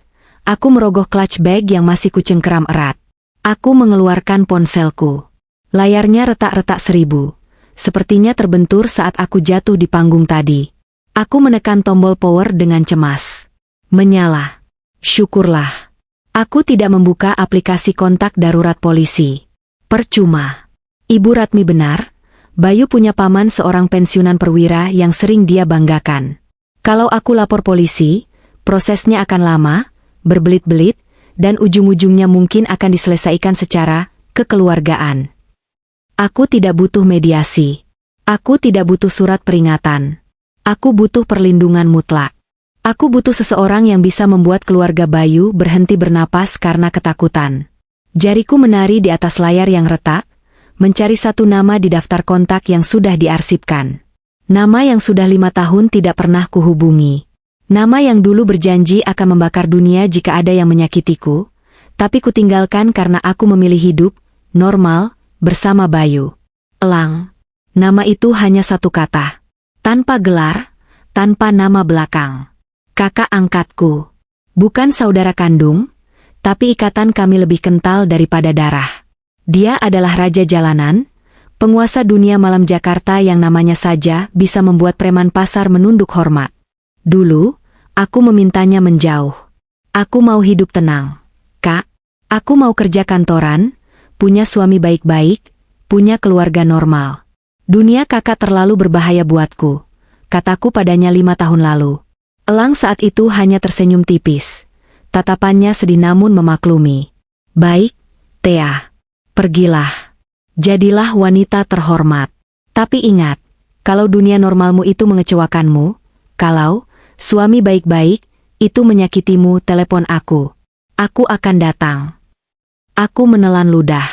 aku merogoh clutch bag yang masih kucengkeram erat. Aku mengeluarkan ponselku. Layarnya retak-retak 1000. Sepertinya terbentur saat aku jatuh di panggung tadi. Aku menekan tombol power dengan cemas. Menyala. Syukurlah. Aku tidak membuka aplikasi kontak darurat polisi. Percuma. Ibu Ratmi benar. Bayu punya paman seorang pensiunan perwira yang sering dia banggakan. Kalau aku lapor polisi, prosesnya akan lama, berbelit-belit, dan ujung-ujungnya mungkin akan diselesaikan secara kekeluargaan. Aku tidak butuh mediasi. Aku tidak butuh surat peringatan. Aku butuh perlindungan mutlak. Aku butuh seseorang yang bisa membuat keluarga Bayu berhenti bernapas karena ketakutan. Jariku menari di atas layar yang retak, mencari satu nama di daftar kontak yang sudah diarsipkan. Nama yang sudah 5 tahun tidak pernah kuhubungi. Nama yang dulu berjanji akan membakar dunia jika ada yang menyakitiku, tapi kutinggalkan karena aku memilih hidup normal bersama Bayu. Elang. Nama itu hanya satu kata. Tanpa gelar, tanpa nama belakang. Kakak angkatku. Bukan saudara kandung, tapi ikatan kami lebih kental daripada darah. Dia adalah raja jalanan, penguasa dunia malam Jakarta yang namanya saja bisa membuat preman pasar menunduk hormat. Dulu, aku memintanya menjauh. Aku mau hidup tenang. Kak, aku mau kerja kantoran, punya suami baik-baik, punya keluarga normal. Dunia kakak terlalu berbahaya buatku, kataku padanya 5 tahun lalu. Elang saat itu hanya tersenyum tipis. Tatapannya sedih namun memaklumi. Baik, Thea. Pergilah. Jadilah wanita terhormat. Tapi ingat, kalau dunia normalmu itu mengecewakanmu, kalau suami baik-baik itu menyakitimu, telepon aku. Aku akan datang. Aku menelan ludah.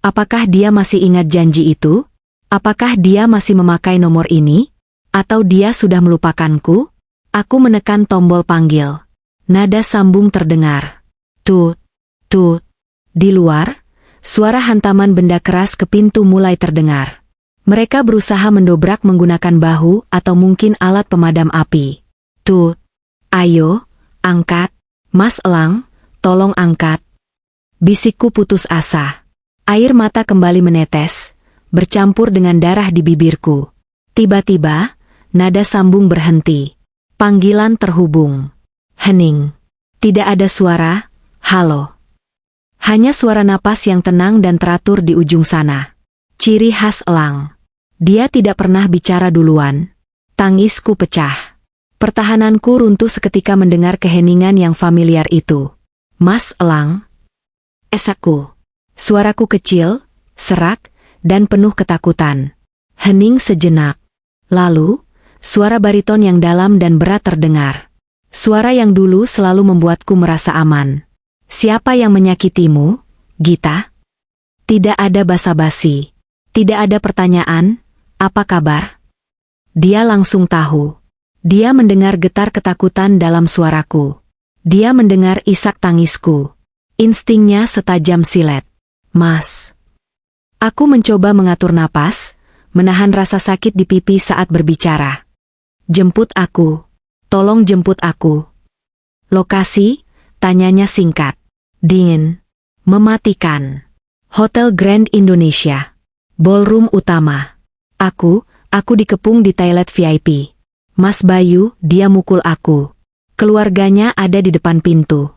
Apakah dia masih ingat janji itu? Apakah dia masih memakai nomor ini? Atau dia sudah melupakanku? Aku menekan tombol panggil. Nada sambung terdengar. Tut, tut. Di luar, suara hantaman benda keras ke pintu mulai terdengar. Mereka berusaha mendobrak menggunakan bahu atau mungkin alat pemadam api. Tut. Ayo, angkat. Mas Elang, tolong angkat. Bisikku putus asa. Air mata kembali menetes, bercampur dengan darah di bibirku. Tiba-tiba, nada sambung berhenti. Panggilan terhubung. Hening. Tidak ada suara, halo. Hanya suara napas yang tenang dan teratur di ujung sana. Ciri khas Elang. Dia tidak pernah bicara duluan. Tangisku pecah. Pertahananku runtuh seketika mendengar keheningan yang familiar itu. Mas Elang. Esakku. Suaraku kecil, serak, dan penuh ketakutan. Hening sejenak. Lalu, suara bariton yang dalam dan berat terdengar. Suara yang dulu selalu membuatku merasa aman. Siapa yang menyakitimu, Gita? Tidak ada basa-basi. Tidak ada pertanyaan, apa kabar? Dia langsung tahu. Dia mendengar getar ketakutan dalam suaraku. Dia mendengar isak tangisku. Instingnya setajam silet. Mas. Aku mencoba mengatur napas, menahan rasa sakit di pipi saat berbicara. Jemput aku. Tolong jemput aku. Lokasi, tanyanya singkat. Dingin. Mematikan. Hotel Grand Indonesia. Ballroom utama. Aku dikepung di toilet VIP. Mas Bayu, dia mukul aku. Keluarganya ada di depan pintu.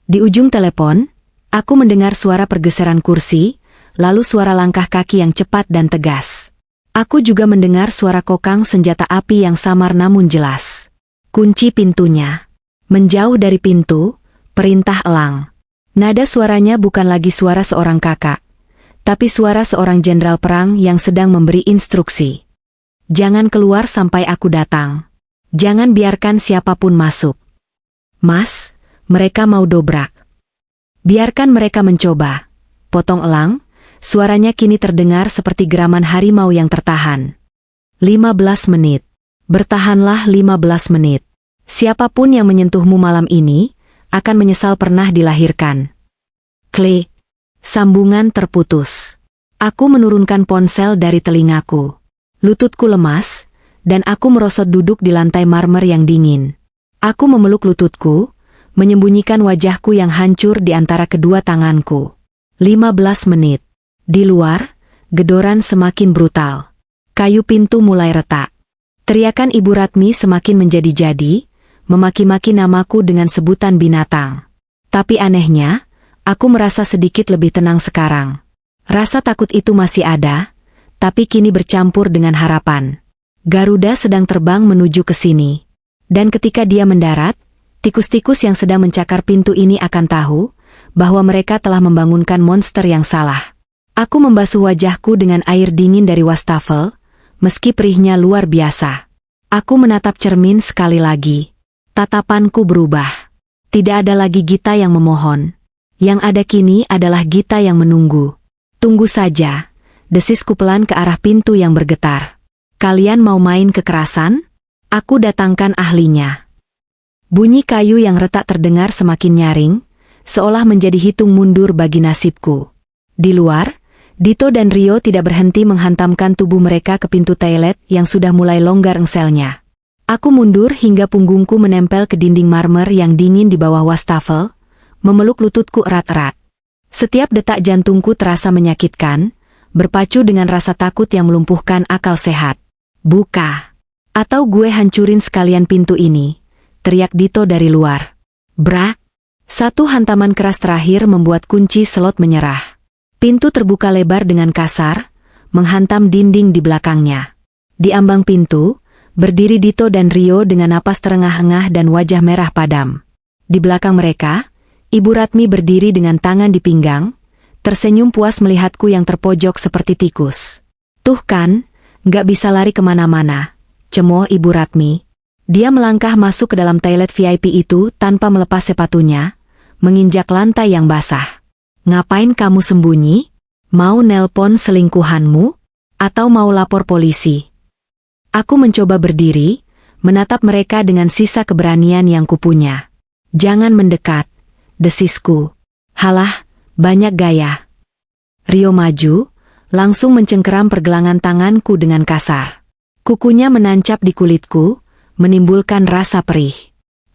Di ujung telepon, aku mendengar suara pergeseran kursi, lalu suara langkah kaki yang cepat dan tegas. Aku juga mendengar suara kokang senjata api yang samar namun jelas. Kunci pintunya. Menjauh dari pintu, perintah elang. Nada suaranya bukan lagi suara seorang kakak, tapi suara seorang jenderal perang yang sedang memberi instruksi. Jangan keluar sampai aku datang. Jangan biarkan siapapun masuk. Mas, mereka mau dobrak. Biarkan mereka mencoba. Potong elang, suaranya kini terdengar seperti geraman harimau yang tertahan. 15 menit. Bertahanlah 15 menit. Siapapun yang menyentuhmu malam ini, akan menyesal pernah dilahirkan. Klik. Sambungan terputus. Aku menurunkan ponsel dari telingaku. Lututku lemas, dan aku merosot duduk di lantai marmer yang dingin. Aku memeluk lututku, menyembunyikan wajahku yang hancur di antara kedua tanganku. 15 menit. Di luar, gedoran semakin brutal. Kayu pintu mulai retak. Teriakan Ibu Ratmi semakin menjadi-jadi, memaki-maki namaku dengan sebutan binatang. Tapi anehnya, aku merasa sedikit lebih tenang sekarang. Rasa takut itu masih ada, tapi kini bercampur dengan harapan. Garuda sedang terbang menuju ke sini. Dan ketika dia mendarat, tikus-tikus yang sedang mencakar pintu ini akan tahu bahwa mereka telah membangunkan monster yang salah. Aku membasuh wajahku dengan air dingin dari wastafel, meski perihnya luar biasa. Aku menatap cermin sekali lagi. Tatapanku berubah. Tidak ada lagi Gita yang memohon. Yang ada kini adalah Gita yang menunggu. Tunggu saja, desisku pelan ke arah pintu yang bergetar. Kalian mau main kekerasan? Aku datangkan ahlinya. Bunyi kayu yang retak terdengar semakin nyaring, seolah menjadi hitung mundur bagi nasibku. Di luar, Dito dan Rio tidak berhenti menghantamkan tubuh mereka ke pintu toilet yang sudah mulai longgar engselnya. Aku mundur hingga punggungku menempel ke dinding marmer yang dingin di bawah wastafel, memeluk lututku erat-erat. Setiap detak jantungku terasa menyakitkan, berpacu dengan rasa takut yang melumpuhkan akal sehat. Buka! Atau gue hancurin sekalian pintu ini, teriak Dito dari luar. Brak! Satu hantaman keras terakhir membuat kunci slot menyerah. Pintu terbuka lebar dengan kasar, menghantam dinding di belakangnya. Di ambang pintu, berdiri Dito dan Rio dengan napas terengah-engah dan wajah merah padam. Di belakang mereka, Ibu Ratmi berdiri dengan tangan di pinggang, tersenyum puas melihatku yang terpojok seperti tikus. Tuh kan, nggak bisa lari kemana-mana, cemoh Ibu Ratmi. Dia melangkah masuk ke dalam toilet VIP itu tanpa melepas sepatunya, menginjak lantai yang basah. Ngapain kamu sembunyi? Mau nelpon selingkuhanmu? Atau mau lapor polisi? Aku mencoba berdiri, menatap mereka dengan sisa keberanian yang kupunya. Jangan mendekat, desisku. Halah, banyak gaya. Rio maju, langsung mencengkeram pergelangan tanganku dengan kasar. Kukunya menancap di kulitku, menimbulkan rasa perih.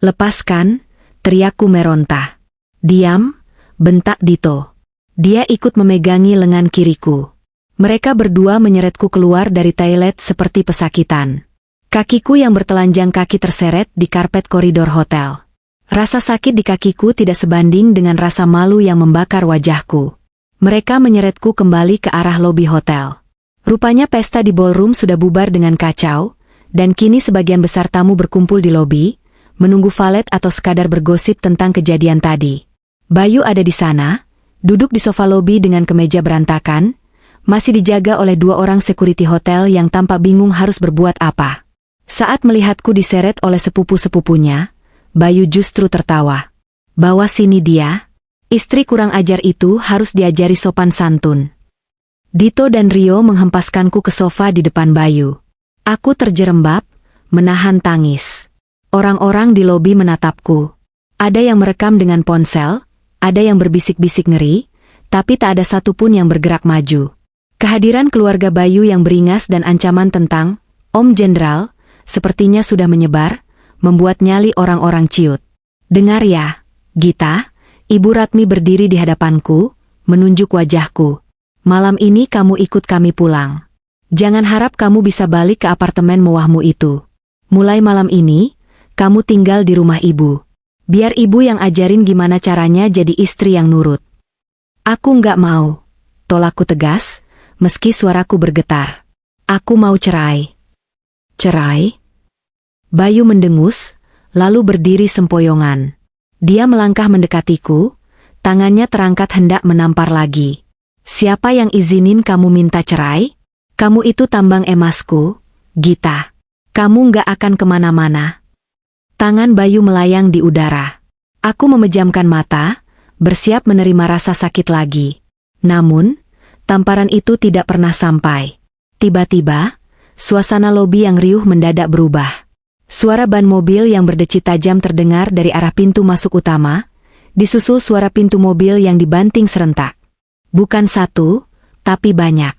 Lepaskan, teriakku meronta. Diam, bentak Dito. Dia ikut memegangi lengan kiriku. Mereka berdua menyeretku keluar dari toilet seperti pesakitan. Kakiku yang bertelanjang kaki terseret di karpet koridor hotel. Rasa sakit di kakiku tidak sebanding dengan rasa malu yang membakar wajahku. Mereka menyeretku kembali ke arah lobi hotel. Rupanya pesta di ballroom sudah bubar dengan kacau, dan kini sebagian besar tamu berkumpul di lobi, menunggu valet atau sekadar bergosip tentang kejadian tadi. Bayu ada di sana, duduk di sofa lobi dengan kemeja berantakan, masih dijaga oleh 2 orang security hotel yang tampak bingung harus berbuat apa. Saat melihatku diseret oleh sepupu-sepupunya, Bayu justru tertawa. Bawa sini dia, istri kurang ajar itu harus diajari sopan santun. Dito dan Rio menghempaskanku ke sofa di depan Bayu. Aku terjerembab, menahan tangis. Orang-orang di lobi menatapku. Ada yang merekam dengan ponsel, ada yang berbisik-bisik ngeri, tapi tak ada satupun yang bergerak maju. Kehadiran keluarga Bayu yang beringas dan ancaman tentang Om Jenderal sepertinya sudah menyebar, membuat nyali orang-orang ciut. Dengar ya, Gita, Ibu Ratmi berdiri di hadapanku, menunjuk wajahku. Malam ini kamu ikut kami pulang. Jangan harap kamu bisa balik ke apartemen mewahmu itu. Mulai malam ini, kamu tinggal di rumah ibu. Biar ibu yang ajarin gimana caranya jadi istri yang nurut. Aku nggak mau. tolakku tegas, meski suaraku bergetar. Aku mau cerai. Cerai? Bayu mendengus, lalu berdiri sempoyongan. Dia melangkah mendekatiku, tangannya terangkat hendak menampar lagi. Siapa yang izinin kamu minta cerai? Kamu itu tambang emasku, Gita. Kamu nggak akan kemana-mana. Tangan Bayu melayang di udara. Aku memejamkan mata, bersiap menerima rasa sakit lagi. Namun, tamparan itu tidak pernah sampai. Tiba-tiba, suasana lobi yang riuh mendadak berubah. Suara ban mobil yang berdecit tajam terdengar dari arah pintu masuk utama, disusul suara pintu mobil yang dibanting serentak. Bukan satu, tapi banyak.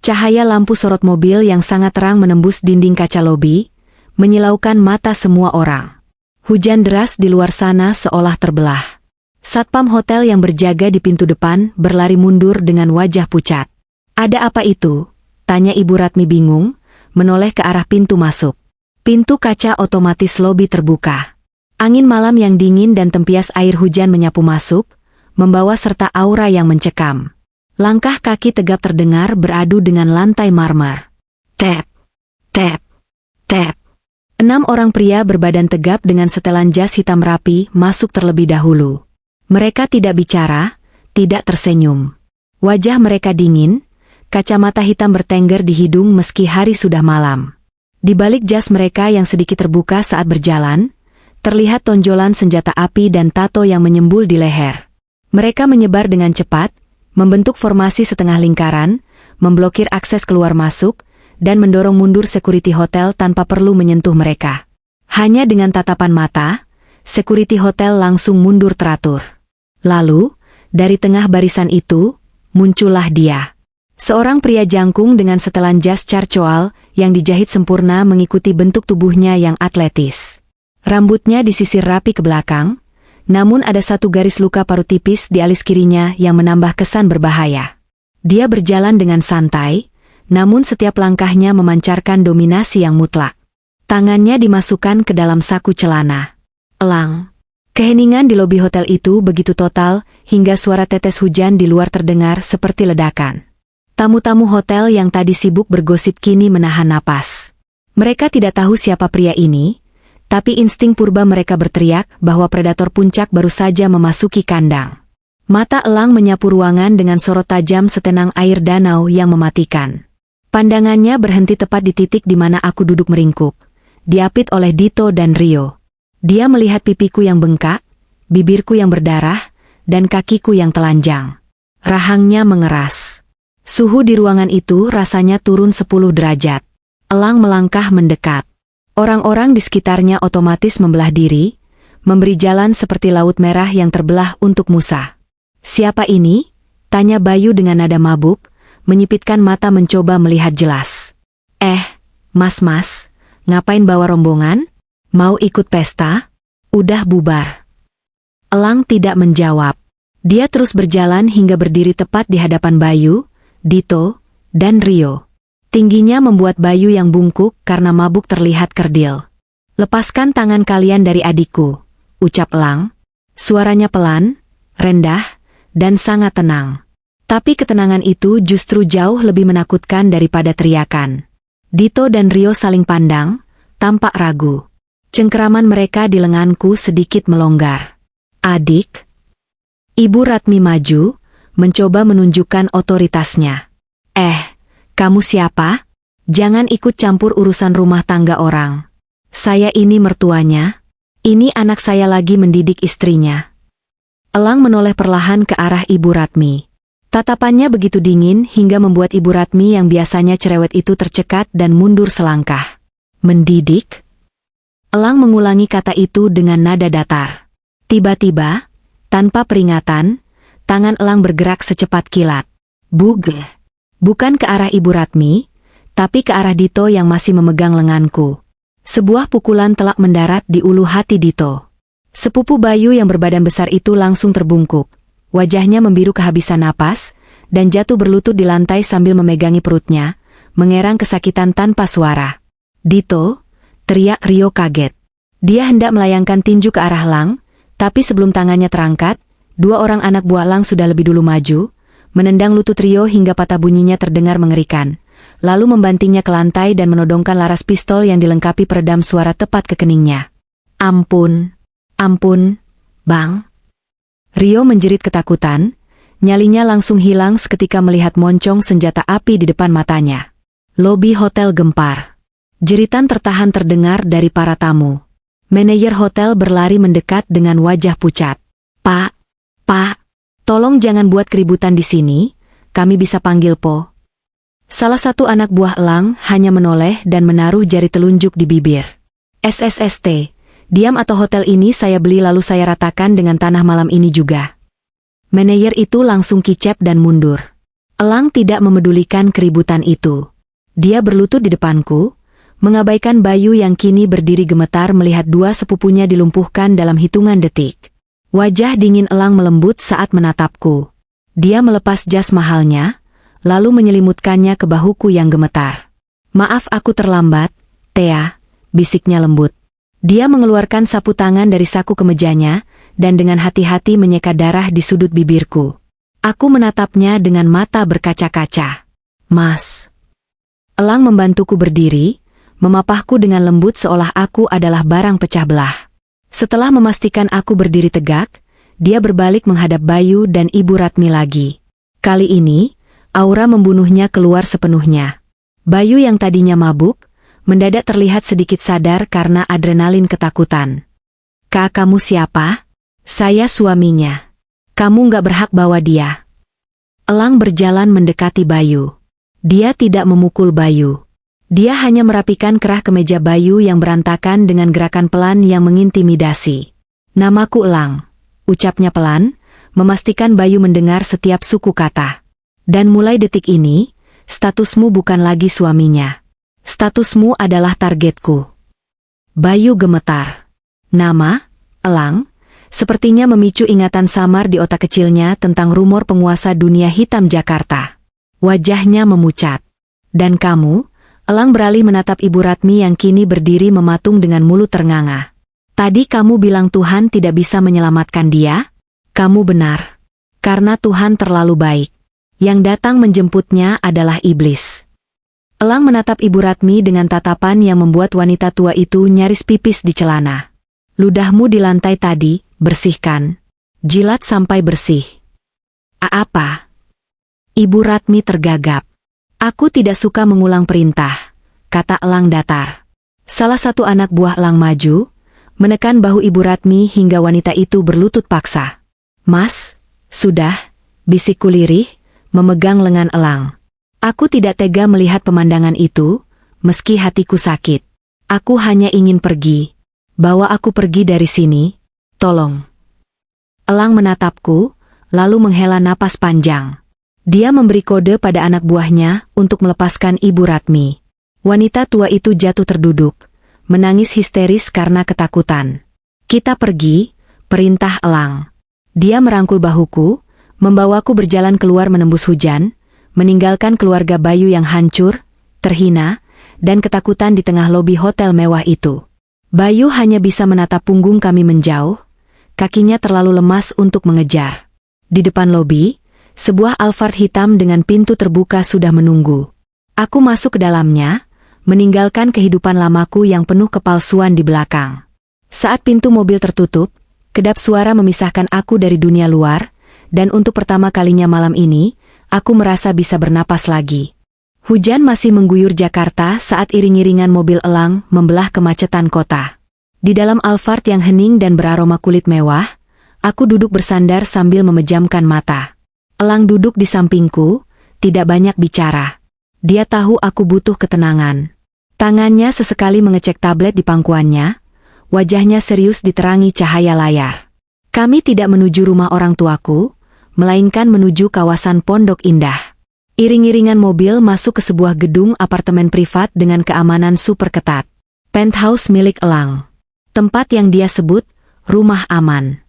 Cahaya lampu sorot mobil yang sangat terang menembus dinding kaca lobi, menyilaukan mata semua orang. Hujan deras di luar sana seolah terbelah. Satpam hotel yang berjaga di pintu depan berlari mundur dengan wajah pucat. Ada apa itu? Tanya Ibu Ratmi bingung, menoleh ke arah pintu masuk. Pintu kaca otomatis lobi terbuka. Angin malam yang dingin dan tempias air hujan menyapu masuk, membawa serta aura yang mencekam. Langkah kaki tegap terdengar beradu dengan lantai marmer. Tap, tap, tap. 6 orang pria berbadan tegap dengan setelan jas hitam rapi masuk terlebih dahulu. Mereka tidak bicara, tidak tersenyum. Wajah mereka dingin, kacamata hitam bertengger di hidung meski hari sudah malam. Di balik jas mereka yang sedikit terbuka saat berjalan, terlihat tonjolan senjata api dan tato yang menyembul di leher. Mereka menyebar dengan cepat, membentuk formasi setengah lingkaran, memblokir akses keluar masuk, dan mendorong mundur security hotel tanpa perlu menyentuh mereka. Hanya dengan tatapan mata, security hotel langsung mundur teratur. Lalu, dari tengah barisan itu, muncullah dia. Seorang pria jangkung dengan setelan jas carcoal yang dijahit sempurna mengikuti bentuk tubuhnya yang atletis. Rambutnya disisir rapi ke belakang, namun ada satu garis luka parut tipis di alis kirinya yang menambah kesan berbahaya. Dia berjalan dengan santai, namun setiap langkahnya memancarkan dominasi yang mutlak. Tangannya dimasukkan ke dalam saku celana. Elang. Keheningan di lobi hotel itu begitu total, hingga suara tetes hujan di luar terdengar seperti ledakan. Tamu-tamu hotel yang tadi sibuk bergosip kini menahan napas. Mereka tidak tahu siapa pria ini, tapi insting purba mereka berteriak bahwa predator puncak baru saja memasuki kandang. Mata Elang menyapu ruangan dengan sorot tajam setenang air danau yang mematikan. Pandangannya berhenti tepat di titik di mana aku duduk meringkuk, diapit oleh Dito dan Rio. Dia melihat pipiku yang bengkak, bibirku yang berdarah, dan kakiku yang telanjang. Rahangnya mengeras. Suhu di ruangan itu rasanya turun 10 derajat. Elang melangkah mendekat. Orang-orang di sekitarnya otomatis membelah diri, memberi jalan seperti laut merah yang terbelah untuk Musa. Siapa ini? Tanya Bayu dengan nada mabuk, menyipitkan mata mencoba melihat jelas. Mas, ngapain bawa rombongan? Mau ikut pesta? Udah bubar. Elang tidak menjawab. Dia terus berjalan hingga berdiri tepat di hadapan Bayu, Dito, dan Rio. Tingginya membuat Bayu yang bungkuk karena mabuk terlihat kerdil. Lepaskan tangan kalian dari adikku, ucap Elang. Suaranya pelan, rendah, dan sangat tenang. Tapi ketenangan itu justru jauh lebih menakutkan daripada teriakan. Dito dan Rio saling pandang, tampak ragu. Cengkeraman mereka di lenganku sedikit melonggar. Adik? Ibu Ratmi maju, mencoba menunjukkan otoritasnya. Kamu siapa? Jangan ikut campur urusan rumah tangga orang. Saya ini mertuanya. Ini anak saya lagi mendidik istrinya. Elang menoleh perlahan ke arah Ibu Ratmi. Tatapannya begitu dingin hingga membuat Ibu Ratmi yang biasanya cerewet itu tercekat dan mundur selangkah. Mendidik? Elang mengulangi kata itu dengan nada datar. Tiba-tiba, tanpa peringatan, tangan Elang bergerak secepat kilat. Bug! Bukan ke arah Ibu Ratmi, tapi ke arah Dito yang masih memegang lenganku. Sebuah pukulan telak mendarat di ulu hati Dito. Sepupu Bayu yang berbadan besar itu langsung terbungkuk. Wajahnya membiru kehabisan napas, dan jatuh berlutut di lantai sambil memegangi perutnya, mengerang kesakitan tanpa suara. Dito, teriak Rio kaget. Dia hendak melayangkan tinju ke arah Lang, tapi sebelum tangannya terangkat, 2 orang anak buah Lang sudah lebih dulu maju, menendang lutut Rio hingga patah bunyinya terdengar mengerikan, lalu membantingnya ke lantai dan menodongkan laras pistol yang dilengkapi peredam suara tepat ke keningnya. Ampun, Bang. Rio menjerit ketakutan, nyalinya langsung hilang seketika melihat moncong senjata api di depan matanya. Lobi hotel gempar. Jeritan tertahan terdengar dari para tamu. Manajer hotel berlari mendekat dengan wajah pucat. Pak, tolong jangan buat keributan di sini, kami bisa panggil Po. Salah satu anak buah Elang hanya menoleh dan menaruh jari telunjuk di bibir. SSST, diam atau hotel ini saya beli lalu saya ratakan dengan tanah malam ini juga. Manajer itu langsung kicep dan mundur. Elang tidak memedulikan keributan itu. Dia berlutut di depanku, mengabaikan Bayu yang kini berdiri gemetar melihat dua sepupunya dilumpuhkan dalam hitungan detik. Wajah dingin Elang melembut saat menatapku. Dia melepas jas mahalnya, lalu menyelimutkannya ke bahuku yang gemetar. Maaf aku terlambat, Thea, bisiknya lembut. Dia mengeluarkan sapu tangan dari saku kemejanya, dan dengan hati-hati menyeka darah di sudut bibirku. Aku menatapnya dengan mata berkaca-kaca. Mas. Elang membantuku berdiri, memapahku dengan lembut seolah aku adalah barang pecah belah. Setelah memastikan aku berdiri tegak, dia berbalik menghadap Bayu dan Ibu Ratmi lagi. Kali ini, aura membunuhnya keluar sepenuhnya. Bayu yang tadinya mabuk, mendadak terlihat sedikit sadar karena adrenalin ketakutan. Kak, kamu siapa? Saya suaminya. Kamu nggak berhak bawa dia. Elang berjalan mendekati Bayu. Dia tidak memukul Bayu. Dia hanya merapikan kerah kemeja Bayu yang berantakan dengan gerakan pelan yang mengintimidasi. Namaku Elang, ucapnya pelan, memastikan Bayu mendengar setiap suku kata. Dan mulai detik ini, statusmu bukan lagi suaminya. Statusmu adalah targetku. Bayu gemetar. Nama, Elang, sepertinya memicu ingatan samar di otak kecilnya tentang rumor penguasa dunia hitam Jakarta. Wajahnya memucat. Dan kamu? Elang beralih menatap Ibu Ratmi yang kini berdiri mematung dengan mulut ternganga. Tadi kamu bilang Tuhan tidak bisa menyelamatkan dia? Kamu benar. Karena Tuhan terlalu baik. Yang datang menjemputnya adalah iblis. Elang menatap Ibu Ratmi dengan tatapan yang membuat wanita tua itu nyaris pipis di celana. Ludahmu di lantai tadi, bersihkan. Jilat sampai bersih. Apa? Ibu Ratmi tergagap. Aku tidak suka mengulang perintah, kata Elang datar. Salah satu anak buah Elang maju, menekan bahu Ibu Ratmi hingga wanita itu berlutut paksa. Mas, sudah, bisikku lirih, memegang lengan Elang. Aku tidak tega melihat pemandangan itu, meski hatiku sakit. Aku hanya ingin pergi. Bawa aku pergi dari sini, tolong. Elang menatapku, lalu menghela napas panjang. Dia memberi kode pada anak buahnya untuk melepaskan Ibu Ratmi. Wanita tua itu jatuh terduduk, menangis histeris karena ketakutan. Kita pergi, perintah Elang. Dia merangkul bahuku, membawaku berjalan keluar menembus hujan, meninggalkan keluarga Bayu yang hancur, terhina, dan ketakutan di tengah lobi hotel mewah itu. Bayu hanya bisa menatap punggung kami menjauh, kakinya terlalu lemas untuk mengejar. Di depan lobi, sebuah Alphard hitam dengan pintu terbuka sudah menunggu. Aku masuk ke dalamnya, meninggalkan kehidupan lamaku yang penuh kepalsuan di belakang. Saat pintu mobil tertutup, kedap suara memisahkan aku dari dunia luar, dan untuk pertama kalinya malam ini, aku merasa bisa bernapas lagi. Hujan masih mengguyur Jakarta saat iring-iringan mobil Elang membelah kemacetan kota. Di dalam Alphard yang hening dan beraroma kulit mewah, aku duduk bersandar sambil memejamkan mata. Elang duduk di sampingku, tidak banyak bicara. Dia tahu aku butuh ketenangan. Tangannya sesekali mengecek tablet di pangkuannya, wajahnya serius diterangi cahaya layar. Kami tidak menuju rumah orang tuaku, melainkan menuju kawasan Pondok Indah. Iring-iringan mobil masuk ke sebuah gedung apartemen privat dengan keamanan super ketat. Penthouse milik Elang. Tempat yang dia sebut, rumah aman.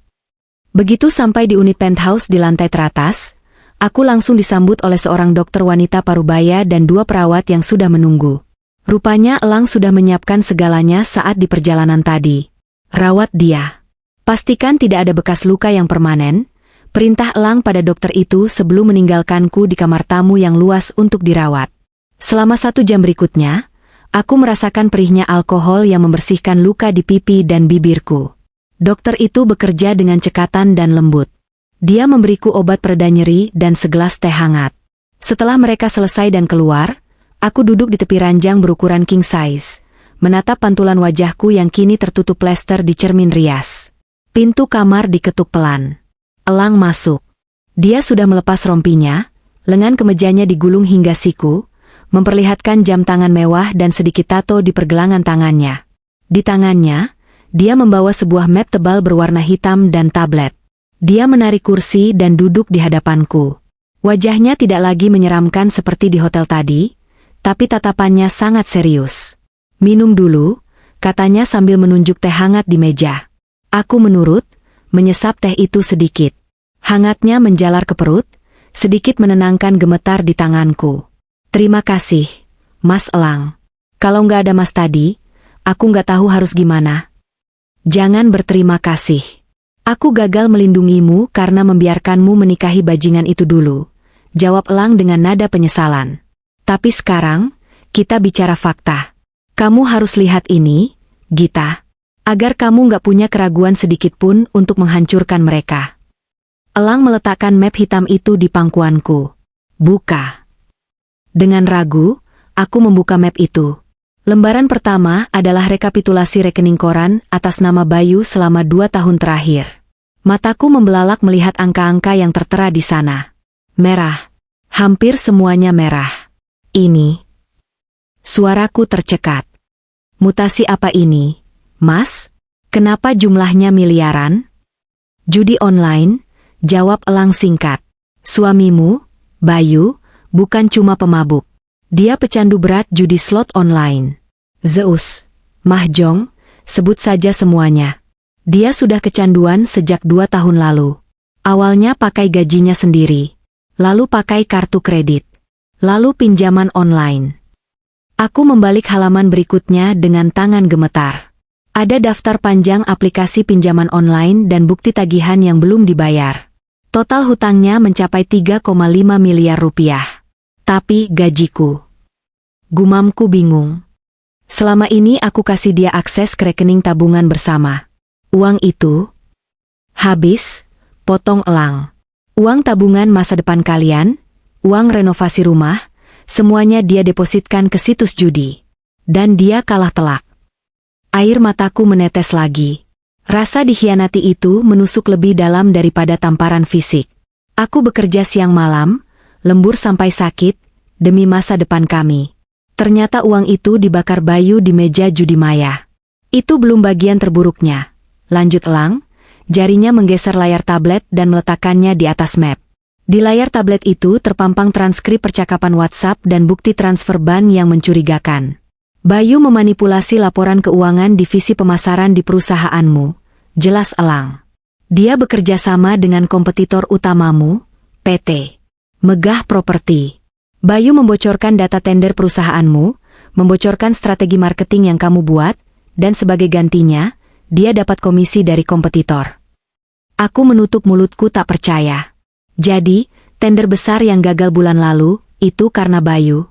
Begitu sampai di unit penthouse di lantai teratas, aku langsung disambut oleh seorang dokter wanita parubaya dan dua perawat yang sudah menunggu. Rupanya Elang sudah menyiapkan segalanya saat di perjalanan tadi. Rawat dia. Pastikan tidak ada bekas luka yang permanen, Perintah Elang pada dokter itu sebelum meninggalkanku di kamar tamu yang luas untuk dirawat. Selama 1 jam berikutnya, aku merasakan perihnya alkohol yang membersihkan luka di pipi dan bibirku. Dokter itu bekerja dengan cekatan dan lembut. Dia memberiku obat pereda nyeri dan segelas teh hangat. Setelah mereka selesai dan keluar, aku duduk di tepi ranjang berukuran king size, menatap pantulan wajahku yang kini tertutup plester di cermin rias. Pintu kamar diketuk pelan. Elang masuk. Dia sudah melepas rompinya, lengan kemejanya digulung hingga siku, memperlihatkan jam tangan mewah dan sedikit tato di pergelangan tangannya. Di tangannya, dia membawa sebuah map tebal berwarna hitam dan tablet. Dia menarik kursi dan duduk di hadapanku. Wajahnya tidak lagi menyeramkan seperti di hotel tadi, tapi tatapannya sangat serius. "Minum dulu," katanya sambil menunjuk teh hangat di meja. Aku menurut, menyesap teh itu sedikit. Hangatnya menjalar ke perut, sedikit menenangkan gemetar di tanganku. "Terima kasih, Mas Elang. Kalau nggak ada Mas tadi, aku nggak tahu harus gimana." "Jangan berterima kasih. Aku gagal melindungimu karena membiarkanmu menikahi bajingan itu dulu," jawab Elang dengan nada penyesalan. "Tapi sekarang, kita bicara fakta. Kamu harus lihat ini, Gita. Agar kamu nggak punya keraguan sedikit pun untuk menghancurkan mereka." Elang meletakkan map hitam itu di pangkuanku. "Buka." Dengan ragu, aku membuka map itu. Lembaran pertama adalah rekapitulasi rekening koran atas nama Bayu selama 2 tahun terakhir. Mataku membelalak melihat angka-angka yang tertera di sana. Merah. Hampir semuanya merah. Ini. Suaraku tercekat. Mutasi apa ini, Mas? Kenapa jumlahnya miliaran? "Judi online," jawab Elang singkat. "Suamimu, Bayu, bukan cuma pemabuk. Dia pecandu berat judi slot online. Zeus, Mahjong, sebut saja semuanya. Dia sudah kecanduan sejak 2 tahun lalu. Awalnya pakai gajinya sendiri, lalu pakai kartu kredit, lalu pinjaman online." Aku membalik halaman berikutnya dengan tangan gemetar. Ada daftar panjang aplikasi pinjaman online dan bukti tagihan yang belum dibayar. Total hutangnya mencapai 3,5 miliar rupiah. Tapi gajiku. Gumamku bingung. Selama ini aku kasih dia akses ke rekening tabungan bersama. Uang itu habis, potong Elang. Uang tabungan masa depan kalian, uang renovasi rumah, semuanya dia depositkan ke situs judi. Dan dia kalah telak. Air mataku menetes lagi. Rasa dikhianati itu menusuk lebih dalam daripada tamparan fisik. Aku bekerja siang malam, lembur sampai sakit, demi masa depan kami. Ternyata uang itu dibakar Bayu di meja judi maya. Itu belum bagian terburuknya. Lanjut Elang, jarinya menggeser layar tablet dan meletakkannya di atas map. Di layar tablet itu terpampang transkrip percakapan WhatsApp dan bukti transfer ban yang mencurigakan. "Bayu memanipulasi laporan keuangan divisi pemasaran di perusahaanmu," jelas Elang. "Dia bekerja sama dengan kompetitor utamamu, PT Megah Properti. Bayu membocorkan data tender perusahaanmu, membocorkan strategi marketing yang kamu buat, dan sebagai gantinya, dia dapat komisi dari kompetitor." Aku menutup mulutku tak percaya. "Jadi, tender besar yang gagal bulan lalu, itu karena Bayu?"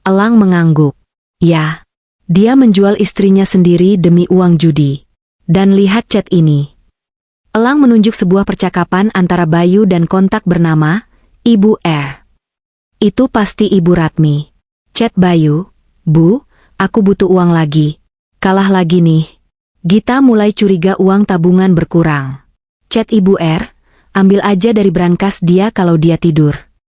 Elang mengangguk. "Ya, dia menjual istrinya sendiri demi uang judi. Dan lihat chat ini." Elang menunjuk sebuah percakapan antara Bayu dan kontak bernama Ibu R. "Itu pasti Ibu Ratmi." Chat Bayu, "Bu, aku butuh uang lagi. Kalah lagi nih." Gita mulai curiga uang tabungan berkurang. Chat Ibu R, "Ambil aja dari brankas dia kalau dia tidur.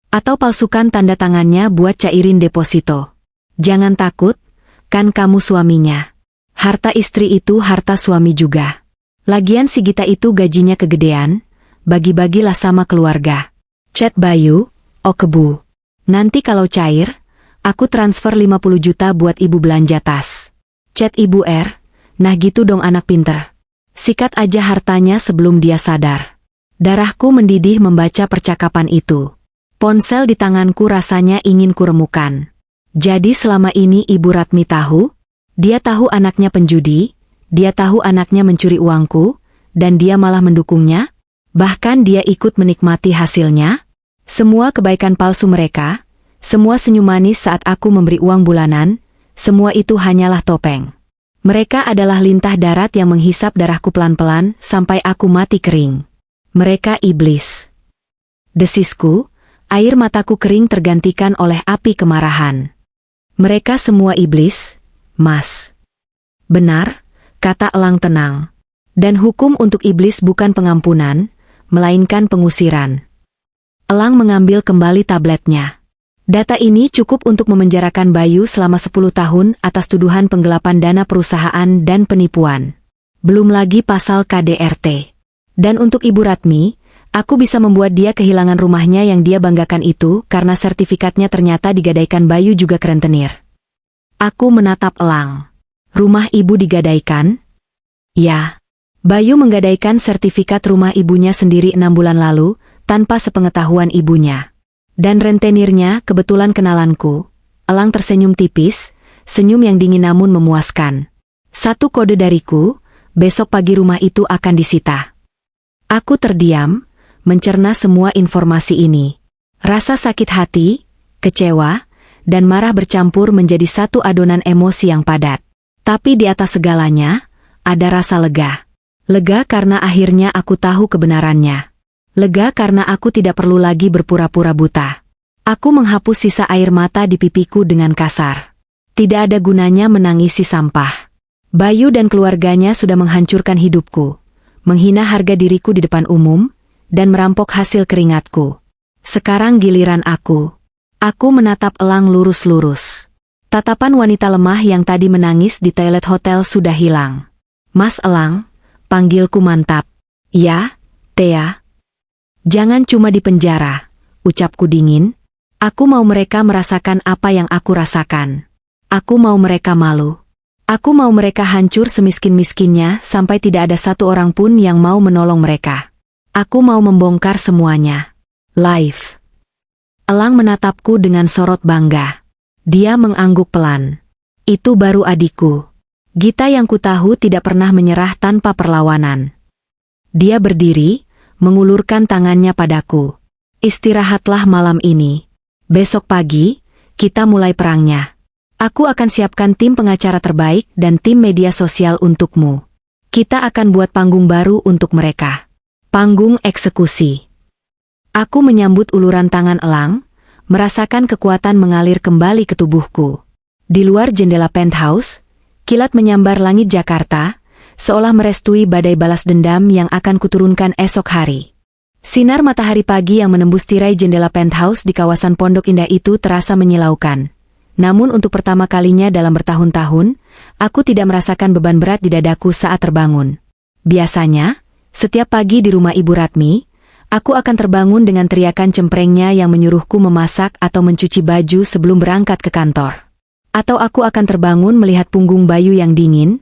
Atau palsukan tanda tangannya buat cairin deposito. Jangan takut, kan kamu suaminya. Harta istri itu harta suami juga. Lagian si Gita itu gajinya kegedean, bagi-bagilah sama keluarga." Chat Bayu, "Oke Bu. Nanti kalau cair, aku transfer 50 juta buat ibu belanja tas." Chat Ibu R, "Nah gitu dong anak pinter. Sikat aja hartanya sebelum dia sadar." Darahku mendidih membaca percakapan itu. Ponsel di tanganku rasanya ingin kuremukan. Jadi selama ini Ibu Ratmi tahu? Dia tahu anaknya penjudi, dia tahu anaknya mencuri uangku, dan dia malah mendukungnya? Bahkan dia ikut menikmati hasilnya. Semua kebaikan palsu mereka, semua senyum manis saat aku memberi uang bulanan, semua itu hanyalah topeng. Mereka adalah lintah darat yang menghisap darahku pelan-pelan sampai aku mati kering. Mereka iblis. Desisku, air mataku kering tergantikan oleh api kemarahan. Mereka semua iblis, Mas. Benar, kata Elang tenang. Dan hukum untuk iblis bukan pengampunan, melainkan pengusiran. Elang mengambil kembali tabletnya. Data ini cukup untuk memenjarakan Bayu selama 10 tahun atas tuduhan penggelapan dana perusahaan dan penipuan. Belum lagi pasal KDRT. Dan untuk Ibu Ratmi, aku bisa membuat dia kehilangan rumahnya yang dia banggakan itu karena sertifikatnya ternyata digadaikan Bayu juga kerentenir. Aku menatap Elang. Rumah ibu digadaikan? Ya. Bayu menggadaikan sertifikat rumah ibunya sendiri 6 bulan lalu, tanpa sepengetahuan ibunya. Dan rentenirnya kebetulan kenalanku. Elang tersenyum tipis, senyum yang dingin namun memuaskan. Satu kode dariku, besok pagi rumah itu akan disita. Aku terdiam, mencerna semua informasi ini. Rasa sakit hati, kecewa, dan marah bercampur menjadi satu adonan emosi yang padat. Tapi di atas segalanya, ada rasa lega. Lega karena akhirnya aku tahu kebenarannya. Lega karena aku tidak perlu lagi berpura-pura buta. Aku menghapus sisa air mata di pipiku dengan kasar. Tidak ada gunanya menangisi sampah. Bayu dan keluarganya sudah menghancurkan hidupku, menghina harga diriku di depan umum, dan merampok hasil keringatku. Sekarang giliran aku. Aku menatap Elang lurus-lurus. Tatapan wanita lemah yang tadi menangis di toilet hotel sudah hilang. Mas Elang, panggilku mantap. Ya, Thea. Jangan cuma di penjara, ucapku dingin. Aku mau mereka merasakan apa yang aku rasakan. Aku mau mereka malu. Aku mau mereka hancur semiskin-miskinnya sampai tidak ada satu orang pun yang mau menolong mereka. Aku mau membongkar semuanya. Live. Elang menatapku dengan sorot bangga. Dia mengangguk pelan. Itu baru adikku. Gita yang kutahu tidak pernah menyerah tanpa perlawanan. Dia berdiri, mengulurkan tangannya padaku. Istirahatlah malam ini. Besok pagi, kita mulai perangnya. Aku akan siapkan tim pengacara terbaik dan tim media sosial untukmu. Kita akan buat panggung baru untuk mereka. Panggung eksekusi. Aku menyambut uluran tangan Elang, merasakan kekuatan mengalir kembali ke tubuhku. Di luar jendela penthouse, kilat menyambar langit Jakarta, seolah merestui badai balas dendam yang akan kuturunkan esok hari. Sinar matahari pagi yang menembus tirai jendela penthouse di kawasan Pondok Indah itu terasa menyilaukan. Namun untuk pertama kalinya dalam bertahun-tahun, aku tidak merasakan beban berat di dadaku saat terbangun. Biasanya, setiap pagi di rumah Ibu Ratmi, aku akan terbangun dengan teriakan cemprengnya yang menyuruhku memasak atau mencuci baju sebelum berangkat ke kantor. Atau aku akan terbangun melihat punggung Bayu yang dingin,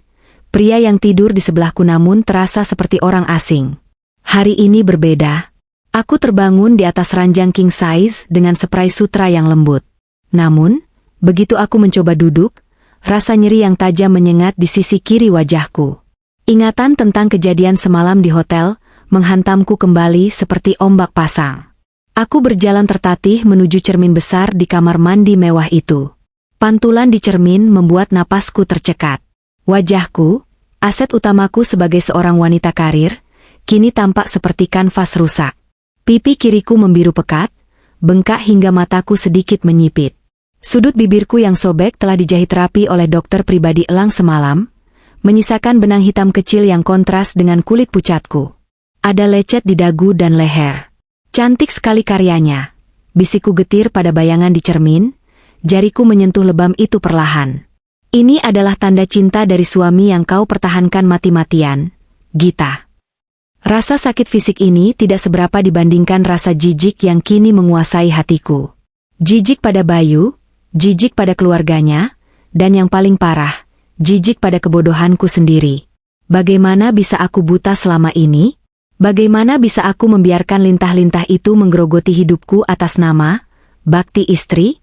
pria yang tidur di sebelahku namun terasa seperti orang asing. Hari ini berbeda. Aku terbangun di atas ranjang king size dengan spray sutra yang lembut. Namun, begitu aku mencoba duduk, rasa nyeri yang tajam menyengat di sisi kiri wajahku. Ingatan tentang kejadian semalam di hotel menghantamku kembali seperti ombak pasang. Aku berjalan tertatih menuju cermin besar di kamar mandi mewah itu. Pantulan di cermin membuat napasku tercekat. Wajahku, aset utamaku sebagai seorang wanita karir, kini tampak seperti kanvas rusak. Pipi kiriku membiru pekat, bengkak hingga mataku sedikit menyipit. Sudut bibirku yang sobek telah dijahit rapi oleh dokter pribadi Elang semalam, menyisakan benang hitam kecil yang kontras dengan kulit pucatku. Ada lecet di dagu dan leher. Cantik sekali karyanya. Bisikku getir pada bayangan di cermin, jariku menyentuh lebam itu perlahan. Ini adalah tanda cinta dari suami yang kau pertahankan mati-matian, Gita. Rasa sakit fisik ini tidak seberapa dibandingkan rasa jijik yang kini menguasai hatiku. Jijik pada Bayu, jijik pada keluarganya, dan yang paling parah, jijik pada kebodohanku sendiri. Bagaimana bisa aku buta selama ini? Bagaimana bisa aku membiarkan lintah-lintah itu menggerogoti hidupku atas nama bakti istri?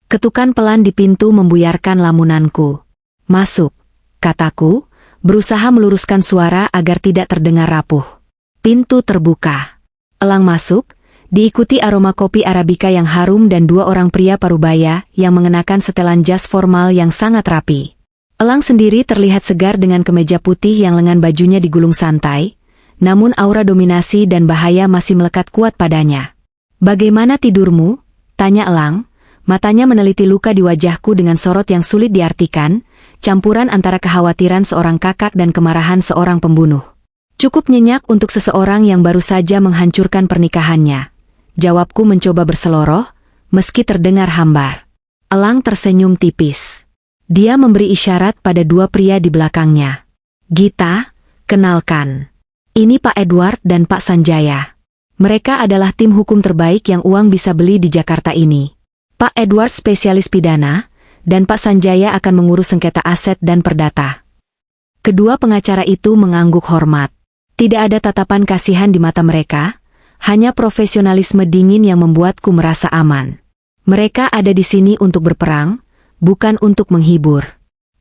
Ketukan pelan di pintu membuyarkan lamunanku. Masuk, kataku, berusaha meluruskan suara agar tidak terdengar rapuh. Pintu terbuka. Elang masuk, diikuti aroma kopi Arabica yang harum dan dua orang pria parubaya yang mengenakan setelan jas formal yang sangat rapi. Elang sendiri terlihat segar dengan kemeja putih yang lengan bajunya digulung santai, namun aura dominasi dan bahaya masih melekat kuat padanya. "Bagaimana tidurmu?" tanya Elang, matanya meneliti luka di wajahku dengan sorot yang sulit diartikan, campuran antara kekhawatiran seorang kakak dan kemarahan seorang pembunuh. "Cukup nyenyak untuk seseorang yang baru saja menghancurkan pernikahannya," jawabku mencoba berseloroh, meski terdengar hambar. Elang tersenyum tipis. Dia memberi isyarat pada dua pria di belakangnya. "Gita, kenalkan. Ini Pak Edward dan Pak Sanjaya. Mereka adalah tim hukum terbaik yang uang bisa beli di Jakarta ini. Pak Edward spesialis pidana, dan Pak Sanjaya akan mengurus sengketa aset dan perdata." Kedua pengacara itu mengangguk hormat. Tidak ada tatapan kasihan di mata mereka, hanya profesionalisme dingin yang membuatku merasa aman. Mereka ada di sini untuk berperang, bukan untuk menghibur.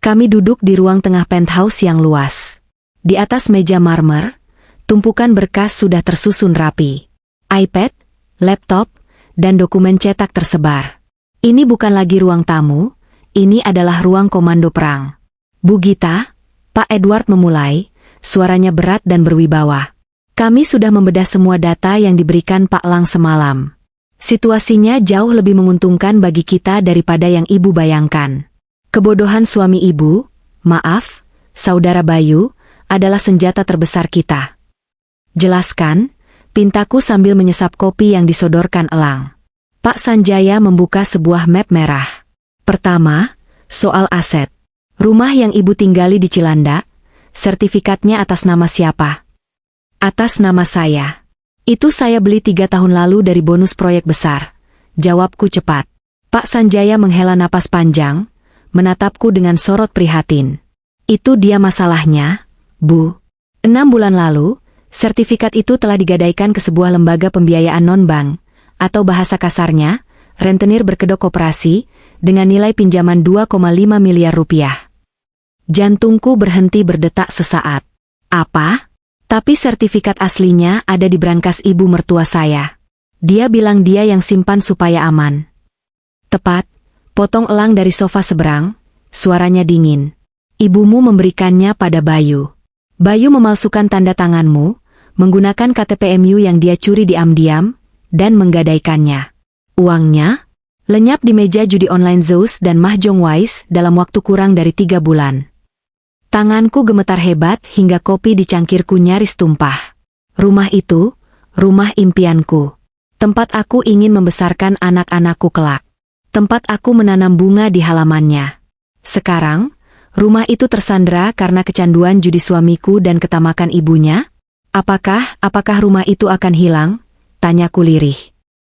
Kami duduk di ruang tengah penthouse yang luas. Di atas meja marmer, tumpukan berkas sudah tersusun rapi. iPad, laptop, dan dokumen cetak tersebar. Ini bukan lagi ruang tamu, ini adalah ruang komando perang. "Bu Gita," Pak Edward memulai, suaranya berat dan berwibawa. "Kami sudah membedah semua data yang diberikan Pak Lang semalam. Situasinya jauh lebih menguntungkan bagi kita daripada yang Ibu bayangkan. Kebodohan suami Ibu, maaf, Saudara Bayu, adalah senjata terbesar kita." "Jelaskan," pintaku sambil menyesap kopi yang disodorkan Elang. Pak Sanjaya membuka sebuah map merah. "Pertama, soal aset. Rumah yang Ibu tinggali di Cilandak, sertifikatnya atas nama siapa?" "Atas nama saya. Itu saya beli 3 tahun lalu dari bonus proyek besar," jawabku cepat. Pak Sanjaya menghela napas panjang, menatapku dengan sorot prihatin. "Itu dia masalahnya, Bu. 6 bulan lalu, sertifikat itu telah digadaikan ke sebuah lembaga pembiayaan non-bank, atau bahasa kasarnya, rentenir berkedok koperasi, dengan nilai pinjaman 2,5 miliar rupiah. Jantungku berhenti berdetak sesaat. "Apa? Tapi sertifikat aslinya ada di brankas ibu mertua saya. Dia bilang dia yang simpan supaya aman." "Tepat," potong Elang dari sofa seberang, suaranya dingin. "Ibumu memberikannya pada Bayu. Bayu memalsukan tanda tanganmu, menggunakan KTP-MU yang dia curi diam-diam, dan menggadaikannya. Uangnya lenyap di meja judi online Zeus dan Mahjong Wise dalam waktu kurang dari 3 bulan. Tanganku gemetar hebat hingga kopi di cangkirku nyaris tumpah. Rumah itu, rumah impianku. Tempat aku ingin membesarkan anak-anakku kelak. Tempat aku menanam bunga di halamannya. Sekarang, rumah itu tersandera karena kecanduan judi suamiku dan ketamakan ibunya. Apakah rumah itu akan hilang?" tanyaku lirih.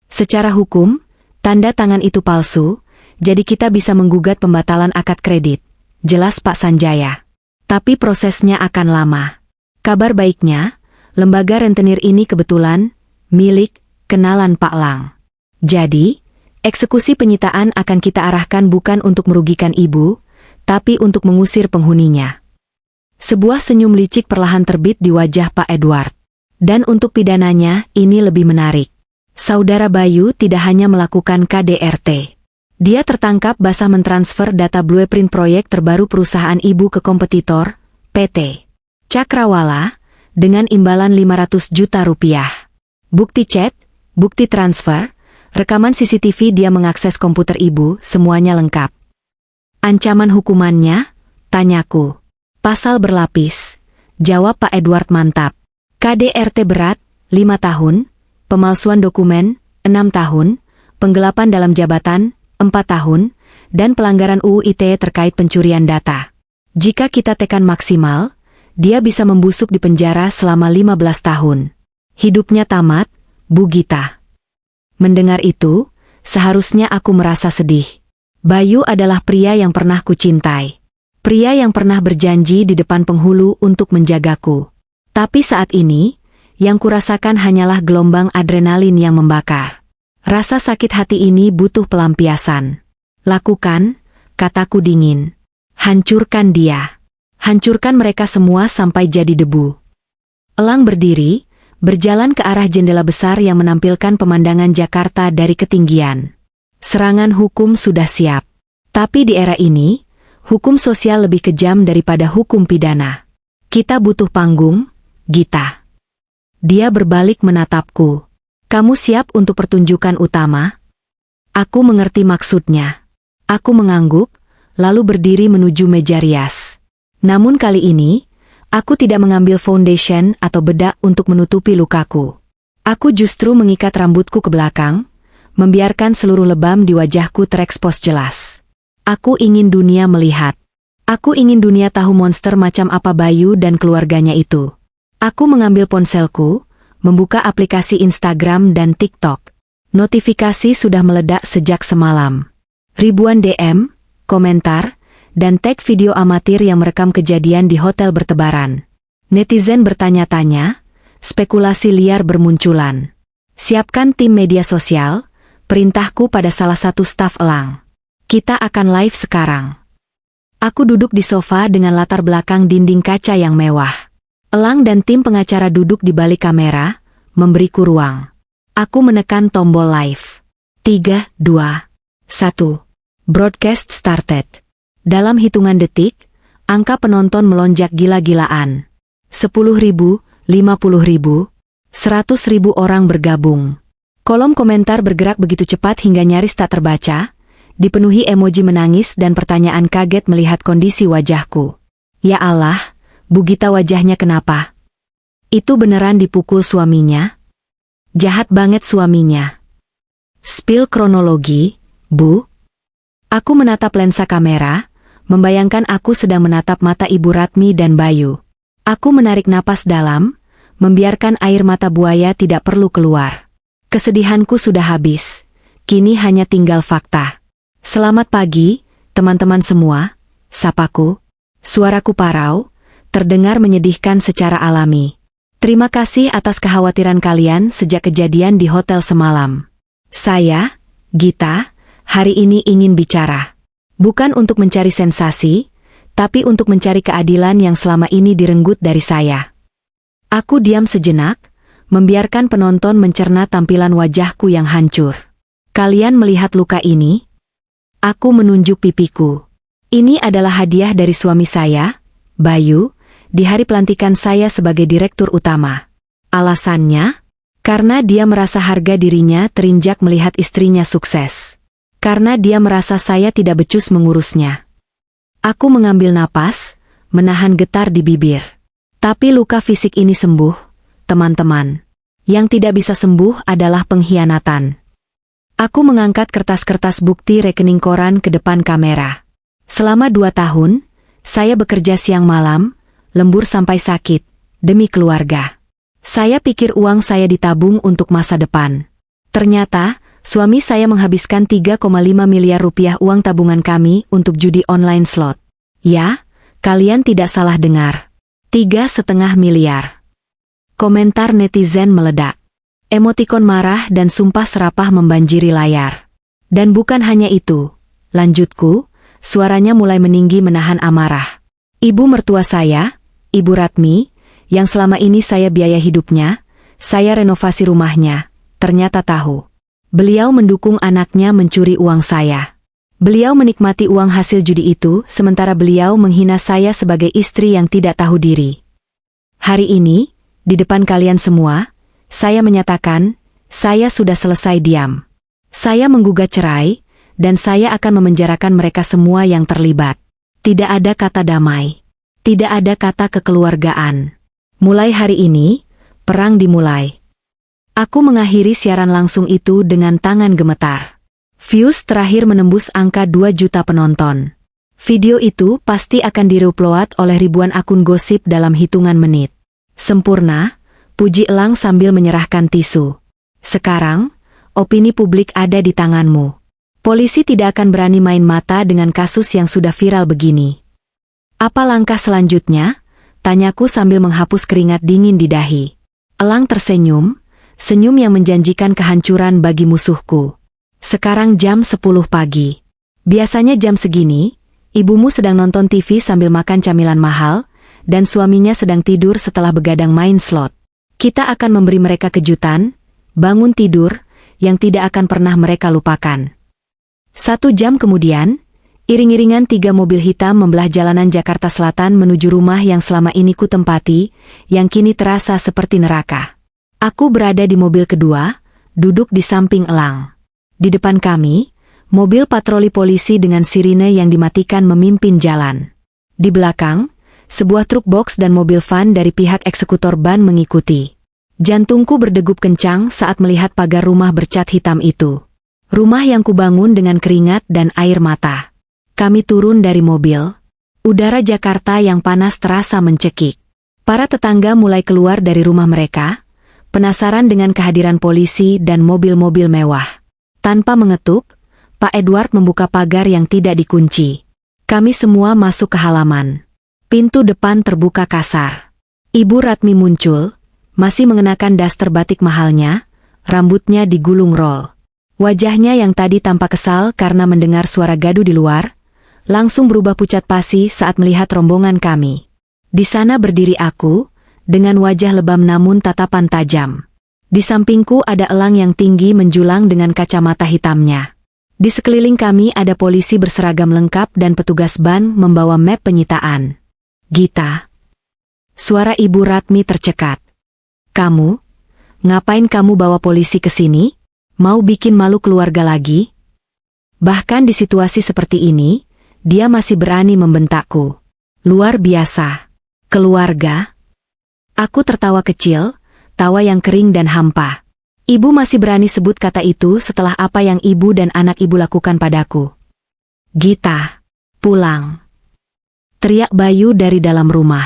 "Secara hukum, tanda tangan itu palsu, jadi kita bisa menggugat pembatalan akad kredit," jelas Pak Sanjaya. "Tapi prosesnya akan lama. Kabar baiknya, lembaga rentenir ini kebetulan milik kenalan Pak Lang. Jadi, eksekusi penyitaan akan kita arahkan bukan untuk merugikan ibu, tapi untuk mengusir penghuninya." Sebuah senyum licik perlahan terbit di wajah Pak Edward. "Dan untuk pidananya, ini lebih menarik. Saudara Bayu tidak hanya melakukan KDRT. Dia tertangkap basah mentransfer data blueprint proyek terbaru perusahaan ibu ke kompetitor, PT Cakrawala, dengan imbalan 500 juta rupiah. Bukti chat, bukti transfer, rekaman CCTV dia mengakses komputer ibu, semuanya lengkap." "Ancaman hukumannya?" tanyaku. "Pasal berlapis," jawab Pak Edward mantap. "KDRT berat, 5 tahun, pemalsuan dokumen, 6 tahun, penggelapan dalam jabatan, 4 tahun, dan pelanggaran UU ITE terkait pencurian data. Jika kita tekan maksimal, dia bisa membusuk di penjara selama 15 tahun. Hidupnya tamat, Bu Gita." Mendengar itu, seharusnya aku merasa sedih. Bayu adalah pria yang pernah kucintai. Pria yang pernah berjanji di depan penghulu untuk menjagaku. Tapi saat ini, yang kurasakan hanyalah gelombang adrenalin yang membakar. Rasa sakit hati ini butuh pelampiasan. "Lakukan," kataku dingin. "Hancurkan dia. Hancurkan mereka semua sampai jadi debu." Elang berdiri, berjalan ke arah jendela besar yang menampilkan pemandangan Jakarta dari ketinggian. Serangan hukum sudah siap. Tapi di era ini, hukum sosial lebih kejam daripada hukum pidana. Kita butuh panggung, Gita. Dia berbalik menatapku. Kamu siap untuk pertunjukan utama? Aku mengerti maksudnya. Aku mengangguk, lalu berdiri menuju meja rias. Namun kali ini, aku tidak mengambil foundation atau bedak untuk menutupi lukaku. Aku justru mengikat rambutku ke belakang, membiarkan seluruh lebam di wajahku terekspos jelas. Aku ingin dunia melihat. Aku ingin dunia tahu monster macam apa Bayu dan keluarganya itu. Aku mengambil ponselku, membuka aplikasi Instagram dan TikTok. Notifikasi sudah meledak sejak semalam. Ribuan DM, komentar, dan tag video amatir yang merekam kejadian di hotel bertebaran. Netizen bertanya-tanya, spekulasi liar bermunculan. Siapkan tim media sosial, perintahku pada salah satu staf Elang. Kita akan live sekarang. Aku duduk di sofa dengan latar belakang dinding kaca yang mewah. Elang dan tim pengacara duduk di balik kamera, memberiku ruang. Aku menekan tombol live. 3, 2, 1. Broadcast started. Dalam hitungan detik, angka penonton melonjak gila-gilaan. 10.000, 50.000, 100.000 orang bergabung. Kolom komentar bergerak begitu cepat hingga nyaris tak terbaca, dipenuhi emoji menangis dan pertanyaan kaget melihat kondisi wajahku. Ya Allah, Bu Gita wajahnya kenapa? Itu beneran dipukul suaminya? Jahat banget suaminya. Spill kronologi, Bu. Aku menatap lensa kamera, membayangkan aku sedang menatap mata Ibu Ratmi dan Bayu. Aku menarik napas dalam, membiarkan air mata buaya tidak perlu keluar. Kesedihanku sudah habis, kini hanya tinggal fakta. Selamat pagi, teman-teman semua, sapaku. Suaraku parau, terdengar menyedihkan secara alami. Terima kasih atas kekhawatiran kalian sejak kejadian di hotel semalam. Saya, Gita, hari ini ingin bicara. Bukan untuk mencari sensasi, tapi untuk mencari keadilan yang selama ini direnggut dari saya. Aku diam sejenak, membiarkan penonton mencerna tampilan wajahku yang hancur. Kalian melihat luka ini? Aku menunjuk pipiku. Ini adalah hadiah dari suami saya, Bayu, di hari pelantikan saya sebagai direktur utama. Alasannya? Karena dia merasa harga dirinya terinjak melihat istrinya sukses. Karena dia merasa saya tidak becus mengurusnya. Aku mengambil napas, menahan getar di bibir. Tapi luka fisik ini sembuh, teman-teman. Yang tidak bisa sembuh adalah pengkhianatan. Aku mengangkat kertas-kertas bukti rekening koran ke depan kamera. Selama 2 tahun, saya bekerja siang malam, lembur sampai sakit, demi keluarga. Saya pikir uang saya ditabung untuk masa depan. Ternyata, suami saya menghabiskan 3,5 miliar rupiah uang tabungan kami untuk judi online slot. Ya, kalian tidak salah dengar. 3,5 miliar. Komentar netizen meledak. Emotikon marah dan sumpah serapah membanjiri layar. Dan bukan hanya itu, lanjutku, suaranya mulai meninggi menahan amarah. Ibu mertua saya, Ibu Ratmi, yang selama ini saya biaya hidupnya, saya renovasi rumahnya, ternyata tahu. Beliau mendukung anaknya mencuri uang saya. Beliau menikmati uang hasil judi itu, sementara beliau menghina saya sebagai istri yang tidak tahu diri. Hari ini, di depan kalian semua, saya menyatakan, saya sudah selesai diam. Saya menggugat cerai, dan saya akan memenjarakan mereka semua yang terlibat. Tidak ada kata damai. Tidak ada kata kekeluargaan. Mulai hari ini, perang dimulai. Aku mengakhiri siaran langsung itu dengan tangan gemetar. Views terakhir menembus angka 2 juta penonton. Video itu pasti akan di-reupload oleh ribuan akun gosip dalam hitungan menit. Sempurna, puji Elang sambil menyerahkan tisu. Sekarang, opini publik ada di tanganmu. Polisi tidak akan berani main mata dengan kasus yang sudah viral begini. Apa langkah selanjutnya? Tanyaku sambil menghapus keringat dingin di dahi. Elang tersenyum, senyum yang menjanjikan kehancuran bagi musuhku. Sekarang jam 10 pagi. Biasanya jam segini, ibumu sedang nonton TV sambil makan camilan mahal, dan suaminya sedang tidur setelah begadang main slot. Kita akan memberi mereka kejutan, bangun tidur, yang tidak akan pernah mereka lupakan. 1 jam kemudian, iring-iringan 3 mobil hitam membelah jalanan Jakarta Selatan menuju rumah yang selama ini ku tempati, yang kini terasa seperti neraka. Aku berada di mobil kedua, duduk di samping elang. Di depan kami, mobil patroli polisi dengan sirine yang dimatikan memimpin jalan. Di belakang, sebuah truk box dan mobil van dari pihak eksekutor ban mengikuti. Jantungku berdegup kencang saat melihat pagar rumah bercat hitam itu. Rumah yang kubangun dengan keringat dan air mata. Kami turun dari mobil. Udara Jakarta yang panas terasa mencekik. Para tetangga mulai keluar dari rumah mereka, penasaran dengan kehadiran polisi dan mobil-mobil mewah. Tanpa mengetuk, Pak Edward membuka pagar yang tidak dikunci. Kami semua masuk ke halaman. Pintu depan terbuka kasar. Ibu Ratmi muncul, masih mengenakan daster batik mahalnya, rambutnya digulung roll. Wajahnya yang tadi tampak kesal karena mendengar suara gaduh di luar, langsung berubah pucat pasi saat melihat rombongan kami. Di sana berdiri aku, dengan wajah lebam namun tatapan tajam. Di sampingku ada elang yang tinggi menjulang dengan kacamata hitamnya. Di sekeliling kami ada polisi berseragam lengkap dan petugas ban membawa map penyitaan. Gita. Suara Ibu Ratmi tercekat. Kamu? Ngapain kamu bawa polisi ke sini? Mau bikin malu keluarga lagi? Bahkan di situasi seperti ini, dia masih berani membentakku. Luar biasa. Keluarga? Aku tertawa kecil, tawa yang kering dan hampa. Ibu masih berani sebut kata itu setelah apa yang ibu dan anak ibu lakukan padaku. Gita, pulang. Teriak Bayu dari dalam rumah.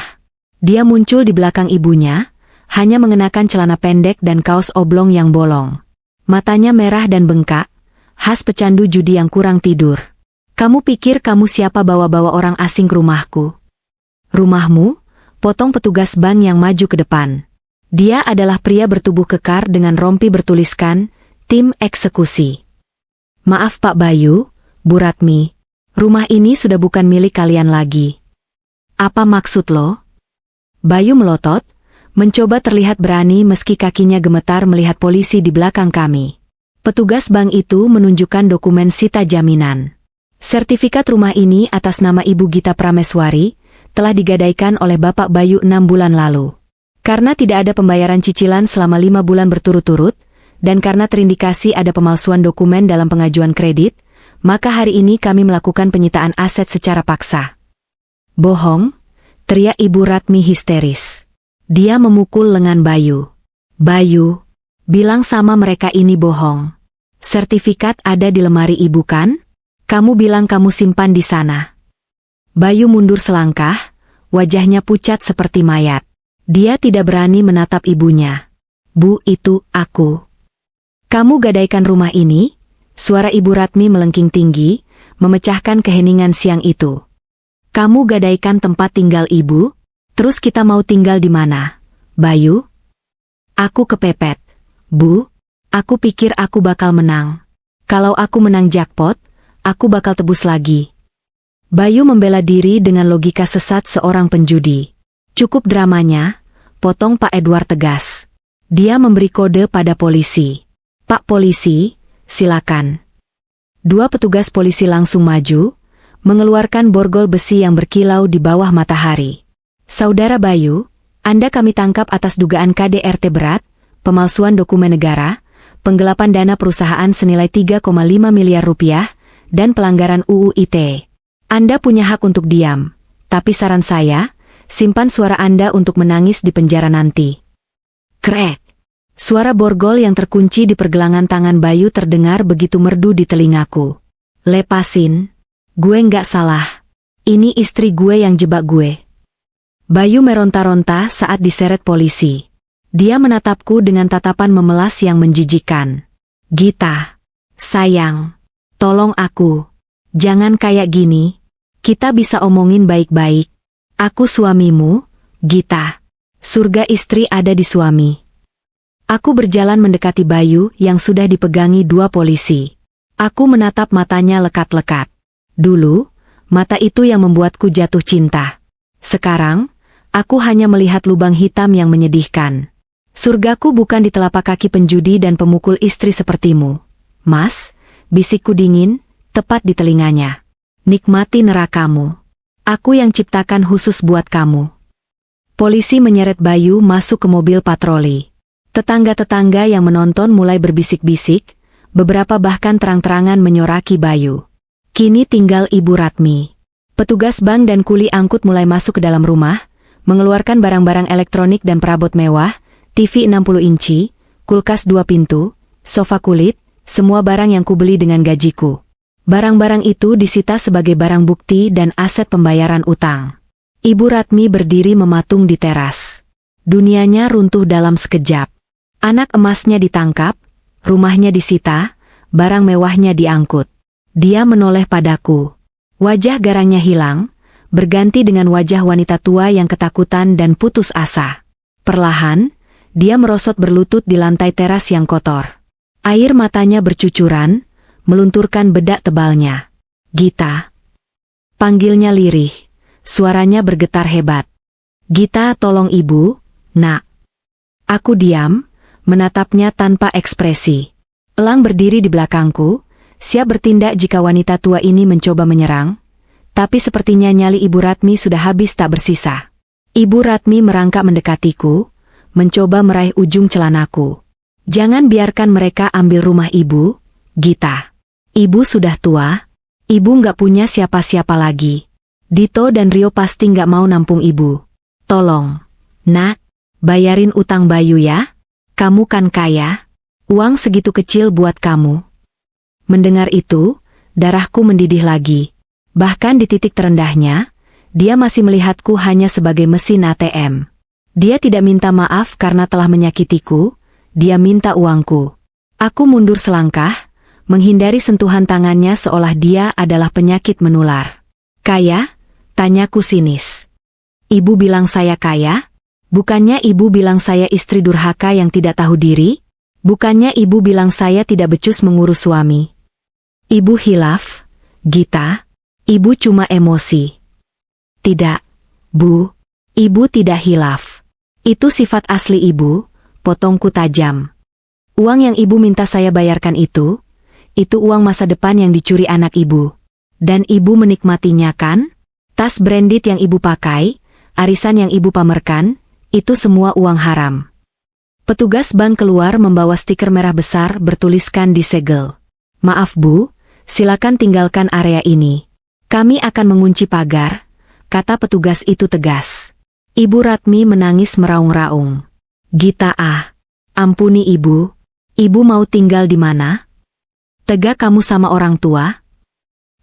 Dia muncul di belakang ibunya, hanya mengenakan celana pendek dan kaos oblong yang bolong. Matanya merah dan bengkak, khas pecandu judi yang kurang tidur. Kamu pikir kamu siapa bawa-bawa orang asing ke rumahku? Rumahmu? Potong petugas ban yang maju ke depan. Dia adalah pria bertubuh kekar dengan rompi bertuliskan, tim eksekusi. Maaf Pak Bayu, Bu Ratmi, rumah ini sudah bukan milik kalian lagi. Apa maksud lo? Bayu melotot, mencoba terlihat berani meski kakinya gemetar melihat polisi di belakang kami. Petugas bank itu menunjukkan dokumen sita jaminan. Sertifikat rumah ini atas nama Ibu Gita Prameswari, telah digadaikan oleh Bapak Bayu 6 bulan lalu. Karena tidak ada pembayaran cicilan selama 5 bulan berturut-turut, dan karena terindikasi ada pemalsuan dokumen dalam pengajuan kredit, maka hari ini kami melakukan penyitaan aset secara paksa. Bohong, teriak Ibu Ratmi histeris. Dia memukul lengan Bayu. Bayu, bilang sama mereka ini bohong. Sertifikat ada di lemari ibu kan? Kamu bilang kamu simpan di sana. Bayu mundur selangkah, wajahnya pucat seperti mayat. Dia tidak berani menatap ibunya. Bu, itu aku. Kamu gadaikan rumah ini? Suara Ibu Ratmi melengking tinggi, memecahkan keheningan siang itu. Kamu gadaikan tempat tinggal ibu? Terus kita mau tinggal di mana? Bayu? Aku kepepet. Bu, aku pikir aku bakal menang. Kalau aku menang jackpot, aku bakal tebus lagi. Bayu membela diri dengan logika sesat seorang penjudi. Cukup dramanya, potong Pak Edward tegas. Dia memberi kode pada polisi. Pak polisi, silakan. 2 petugas polisi langsung maju, mengeluarkan borgol besi yang berkilau di bawah matahari. Saudara Bayu, Anda kami tangkap atas dugaan KDRT berat, pemalsuan dokumen negara, penggelapan dana perusahaan senilai 3,5 miliar rupiah, dan pelanggaran UU ITE. Anda punya hak untuk diam, tapi saran saya, simpan suara Anda untuk menangis di penjara nanti. Krek! Suara borgol yang terkunci di pergelangan tangan Bayu terdengar begitu merdu di telingaku. Lepasin. Gue nggak salah. Ini istri gue yang jebak gue. Bayu meronta-ronta saat diseret polisi. Dia menatapku dengan tatapan memelas yang menjijikan. Gita. Sayang. Tolong aku. Jangan kayak gini. Kita bisa omongin baik-baik. Aku suamimu, Gita. Surga istri ada di suami. Aku berjalan mendekati Bayu yang sudah dipegangi 2 polisi. Aku menatap matanya lekat-lekat. Dulu, mata itu yang membuatku jatuh cinta. Sekarang, aku hanya melihat lubang hitam yang menyedihkan. Surgaku bukan di telapak kaki penjudi dan pemukul istri sepertimu. Mas, bisikku dingin, tepat di telinganya. Nikmati nerakamu. Aku yang ciptakan khusus buat kamu. Polisi menyeret Bayu masuk ke mobil patroli. Tetangga-tetangga yang menonton mulai berbisik-bisik, beberapa bahkan terang-terangan menyoraki Bayu. Kini tinggal Ibu Ratmi. Petugas bank dan kuli angkut mulai masuk ke dalam rumah, mengeluarkan barang-barang elektronik dan perabot mewah, TV 60 inci, kulkas 2 pintu, sofa kulit, semua barang yang kubeli dengan gajiku. Barang-barang itu disita sebagai barang bukti dan aset pembayaran utang. Ibu Ratmi berdiri mematung di teras. Dunianya runtuh dalam sekejap. Anak emasnya ditangkap, rumahnya disita, barang mewahnya diangkut. Dia menoleh padaku. Wajah garangnya hilang, berganti dengan wajah wanita tua yang ketakutan dan putus asa. Perlahan, dia merosot berlutut di lantai teras yang kotor. Air matanya bercucuran, melunturkan bedak tebalnya. Gita. Panggilnya lirih. Suaranya bergetar hebat. Gita, tolong ibu, nak. Aku diam, menatapnya tanpa ekspresi. Elang berdiri di belakangku, siap bertindak jika wanita tua ini mencoba menyerang. Tapi sepertinya nyali Ibu Ratmi sudah habis tak bersisa. Ibu Ratmi merangkak mendekatiku, mencoba meraih ujung celanaku. Jangan biarkan mereka ambil rumah ibu, Gita. Ibu sudah tua, ibu nggak punya siapa-siapa lagi. Dito dan Rio pasti nggak mau nampung ibu. Tolong, nak, bayarin utang Bayu ya. Kamu kan kaya, uang segitu kecil buat kamu. Mendengar itu, darahku mendidih lagi. Bahkan di titik terendahnya, dia masih melihatku hanya sebagai mesin ATM. Dia tidak minta maaf karena telah menyakitiku, dia minta uangku. Aku mundur selangkah, menghindari sentuhan tangannya seolah dia adalah penyakit menular. Kaya? Tanyaku sinis. Ibu bilang saya kaya? Bukannya ibu bilang saya istri durhaka yang tidak tahu diri? Bukannya ibu bilang saya tidak becus mengurus suami? Ibu hilaf, Gita. Ibu cuma emosi. Tidak, Bu. Ibu tidak hilaf. Itu sifat asli ibu, potongku tajam. Uang yang ibu minta saya bayarkan itu uang masa depan yang dicuri anak ibu. Dan ibu menikmatinya kan? Tas branded yang ibu pakai, arisan yang ibu pamerkan, itu semua uang haram. Petugas bank keluar membawa stiker merah besar bertuliskan disegel. Maaf Bu, silakan tinggalkan area ini. Kami akan mengunci pagar, kata petugas itu tegas. Ibu Ratmi menangis meraung-raung. Gita ampuni ibu, ibu mau tinggal di mana? Tegak kamu sama orang tua?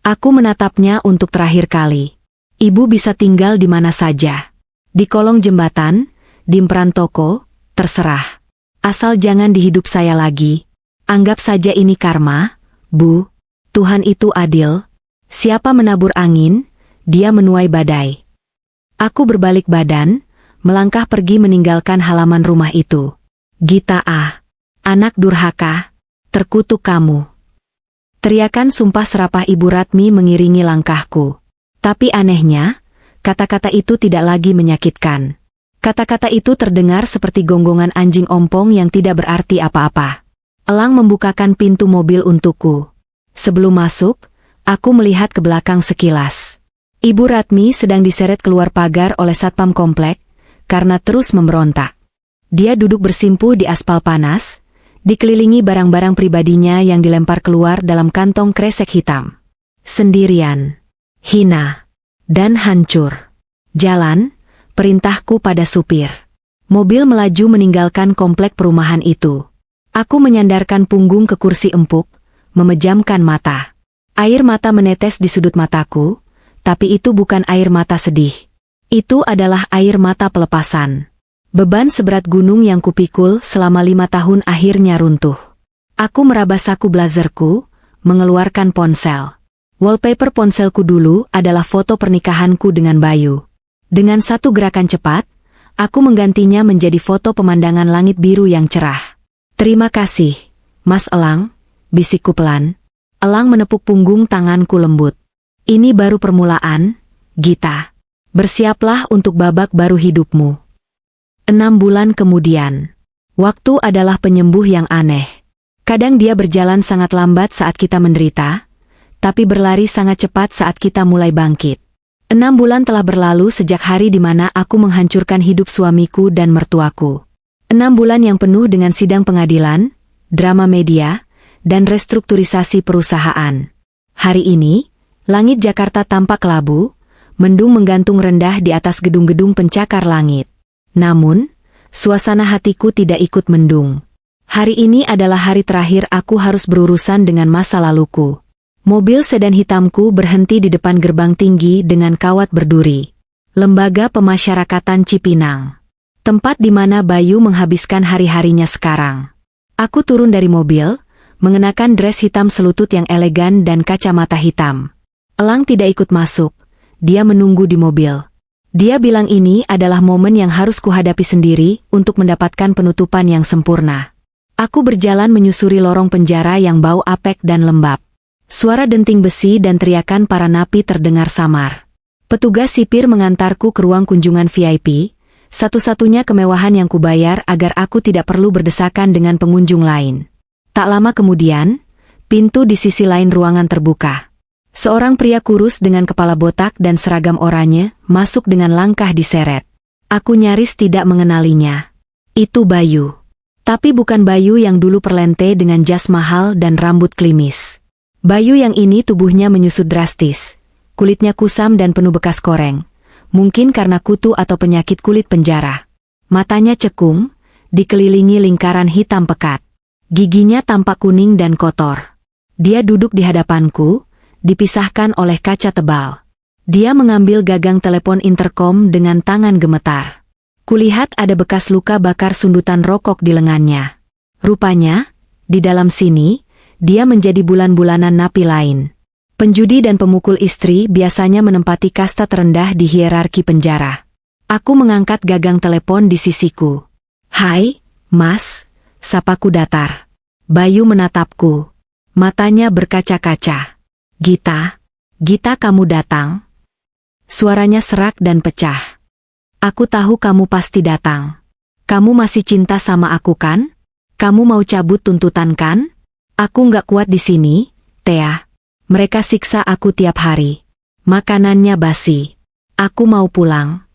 Aku menatapnya untuk terakhir kali. Ibu bisa tinggal di mana saja. Di kolong jembatan, di emperan toko, terserah. Asal jangan di hidup saya lagi. Anggap saja ini karma, Bu. Tuhan itu adil. Siapa menabur angin, dia menuai badai. Aku berbalik badan, melangkah pergi meninggalkan halaman rumah itu. Gita anak durhaka, terkutuk kamu. Teriakan sumpah serapah Ibu Ratmi mengiringi langkahku. Tapi anehnya, kata-kata itu tidak lagi menyakitkan. Kata-kata itu terdengar seperti gonggongan anjing ompong yang tidak berarti apa-apa. Elang membukakan pintu mobil untukku. Sebelum masuk, aku melihat ke belakang sekilas. Ibu Ratmi sedang diseret keluar pagar oleh satpam komplek, karena terus memberontak. Dia duduk bersimpuh di aspal panas, dikelilingi barang-barang pribadinya yang dilempar keluar dalam kantong kresek hitam. Sendirian, hina, dan hancur. Jalan, perintahku pada supir. Mobil melaju meninggalkan komplek perumahan itu. Aku menyandarkan punggung ke kursi empuk, memejamkan mata. Air mata menetes di sudut mataku, tapi itu bukan air mata sedih. Itu adalah air mata pelepasan. Beban seberat gunung yang kupikul selama 5 tahun akhirnya runtuh. Aku meraba saku blazerku, mengeluarkan ponsel. Wallpaper ponselku dulu adalah foto pernikahanku dengan Bayu. Dengan satu gerakan cepat, aku menggantinya menjadi foto pemandangan langit biru yang cerah. Terima kasih, Mas Elang, bisikku pelan. Elang menepuk punggung tanganku lembut. Ini baru permulaan, Gita. Bersiaplah untuk babak baru hidupmu. 6 bulan kemudian. Waktu adalah penyembuh yang aneh. Kadang dia berjalan sangat lambat saat kita menderita, tapi berlari sangat cepat saat kita mulai bangkit. 6 bulan telah berlalu sejak hari di mana aku menghancurkan hidup suamiku dan mertuaku. 6 bulan yang penuh dengan sidang pengadilan, drama media, dan restrukturisasi perusahaan. Hari ini, langit Jakarta tampak kelabu, mendung menggantung rendah di atas gedung-gedung pencakar langit. Namun, suasana hatiku tidak ikut mendung. Hari ini adalah hari terakhir aku harus berurusan dengan masa laluku. Mobil sedan hitamku berhenti di depan gerbang tinggi dengan kawat berduri. Lembaga Pemasyarakatan Cipinang. Tempat di mana Bayu menghabiskan hari-harinya sekarang. Aku turun dari mobil, mengenakan dress hitam selutut yang elegan dan kacamata hitam. Elang tidak ikut masuk, dia menunggu di mobil. Dia bilang ini adalah momen yang harus kuhadapi sendiri untuk mendapatkan penutupan yang sempurna. Aku berjalan menyusuri lorong penjara yang bau apek dan lembab. Suara denting besi dan teriakan para napi terdengar samar. Petugas sipir mengantarku ke ruang kunjungan VIP, satu-satunya kemewahan yang kubayar agar aku tidak perlu berdesakan dengan pengunjung lain. Tak lama kemudian, pintu di sisi lain ruangan terbuka. Seorang pria kurus dengan kepala botak dan seragam oranye masuk dengan langkah diseret. Aku nyaris tidak mengenalinya. Itu Bayu. Tapi bukan Bayu yang dulu perlente dengan jas mahal dan rambut klimis. Bayu yang ini tubuhnya menyusut drastis. Kulitnya kusam dan penuh bekas koreng. Mungkin karena kutu atau penyakit kulit penjara. Matanya cekung, dikelilingi lingkaran hitam pekat. Giginya tampak kuning dan kotor. Dia duduk di hadapanku, dipisahkan oleh kaca tebal. Dia mengambil gagang telepon interkom dengan tangan gemetar. Kulihat ada bekas luka bakar sundutan rokok di lengannya. Rupanya, di dalam sini, dia menjadi bulan-bulanan napi lain. Penjudi dan pemukul istri biasanya menempati kasta terendah di hierarki penjara. Aku mengangkat gagang telepon di sisiku. "Hai, Mas," sapaku datar. Bayu menatapku. Matanya berkaca-kaca. Gita, kamu datang?" Suaranya serak dan pecah. "Aku tahu kamu pasti datang. Kamu masih cinta sama aku kan? Kamu mau cabut tuntutan kan? Aku nggak kuat di sini, Thea. Mereka siksa aku tiap hari. Makanannya basi. Aku mau pulang."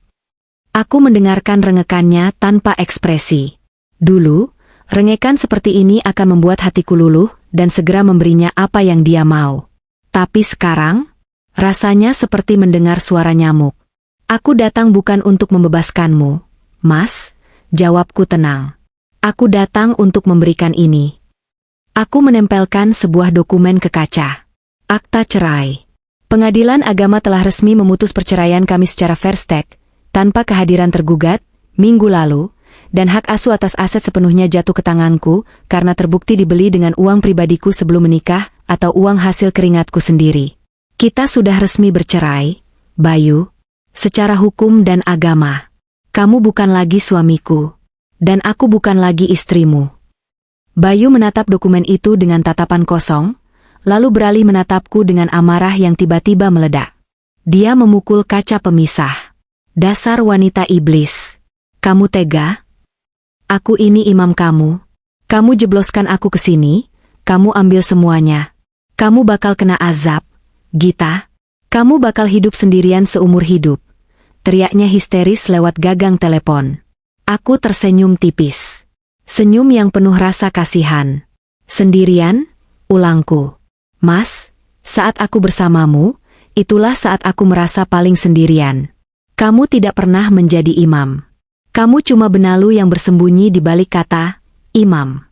Aku mendengarkan rengekannya tanpa ekspresi. Dulu, rengekan seperti ini akan membuat hatiku luluh dan segera memberinya apa yang dia mau. Tapi sekarang, rasanya seperti mendengar suara nyamuk. "Aku datang bukan untuk membebaskanmu, Mas," jawabku tenang. "Aku datang untuk memberikan ini." Aku menempelkan sebuah dokumen ke kaca. Akta cerai. Pengadilan Agama telah resmi memutus perceraian kami secara fair stake, tanpa kehadiran tergugat, minggu lalu, dan hak asuh atas aset sepenuhnya jatuh ke tanganku karena terbukti dibeli dengan uang pribadiku sebelum menikah atau uang hasil keringatku sendiri. Kita sudah resmi bercerai, Bayu. Secara hukum dan agama. Kamu bukan lagi suamiku. Dan aku bukan lagi istrimu. Bayu menatap dokumen itu dengan tatapan kosong, lalu beralih menatapku dengan amarah yang tiba-tiba meledak. Dia memukul kaca pemisah. "Dasar wanita iblis. Kamu tega? Aku ini imam kamu. Kamu jebloskan aku ke sini, kamu ambil semuanya. Kamu bakal kena azab, Gita. Kamu bakal hidup sendirian seumur hidup," teriaknya histeris lewat gagang telepon. Aku tersenyum tipis. Senyum yang penuh rasa kasihan. "Sendirian?" ulangku. "Mas, saat aku bersamamu, itulah saat aku merasa paling sendirian. Kamu tidak pernah menjadi imam. Kamu cuma benalu yang bersembunyi di balik kata, imam.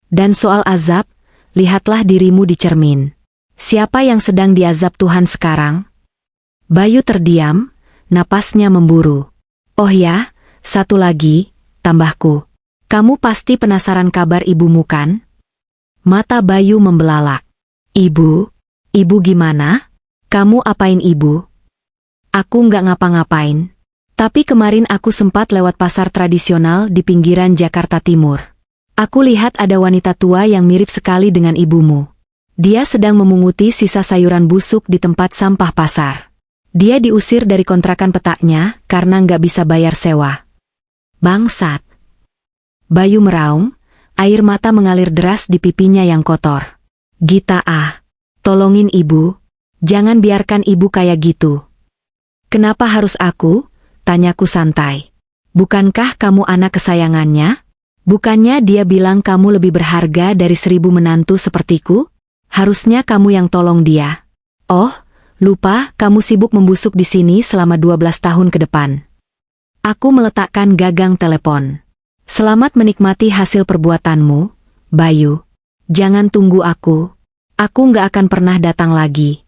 Dan soal azab, lihatlah dirimu di cermin. Siapa yang sedang diazab Tuhan sekarang?" Bayu terdiam, napasnya memburu. "Oh ya, satu lagi, tambahku. Kamu pasti penasaran kabar ibumu kan?" Mata Bayu membelalak. "Ibu? Ibu gimana? Kamu apain ibu?" "Aku nggak ngapa-ngapain. Tapi kemarin aku sempat lewat pasar tradisional di pinggiran Jakarta Timur. Aku lihat ada wanita tua yang mirip sekali dengan ibumu. Dia sedang memunguti sisa sayuran busuk di tempat sampah pasar. Dia diusir dari kontrakan petaknya karena nggak bisa bayar sewa." "Bangsat." Bayu meraung, air mata mengalir deras di pipinya yang kotor. Gita tolongin ibu, jangan biarkan ibu kayak gitu. Kenapa harus aku? Tanyaku santai. Bukankah kamu anak kesayangannya? Bukannya dia bilang kamu lebih berharga dari 1000 menantu sepertiku? Harusnya kamu yang tolong dia. Oh, lupa kamu sibuk membusuk di sini selama 12 tahun ke depan. Aku meletakkan gagang telepon. Selamat menikmati hasil perbuatanmu, Bayu. Jangan tunggu aku. Aku nggak akan pernah datang lagi.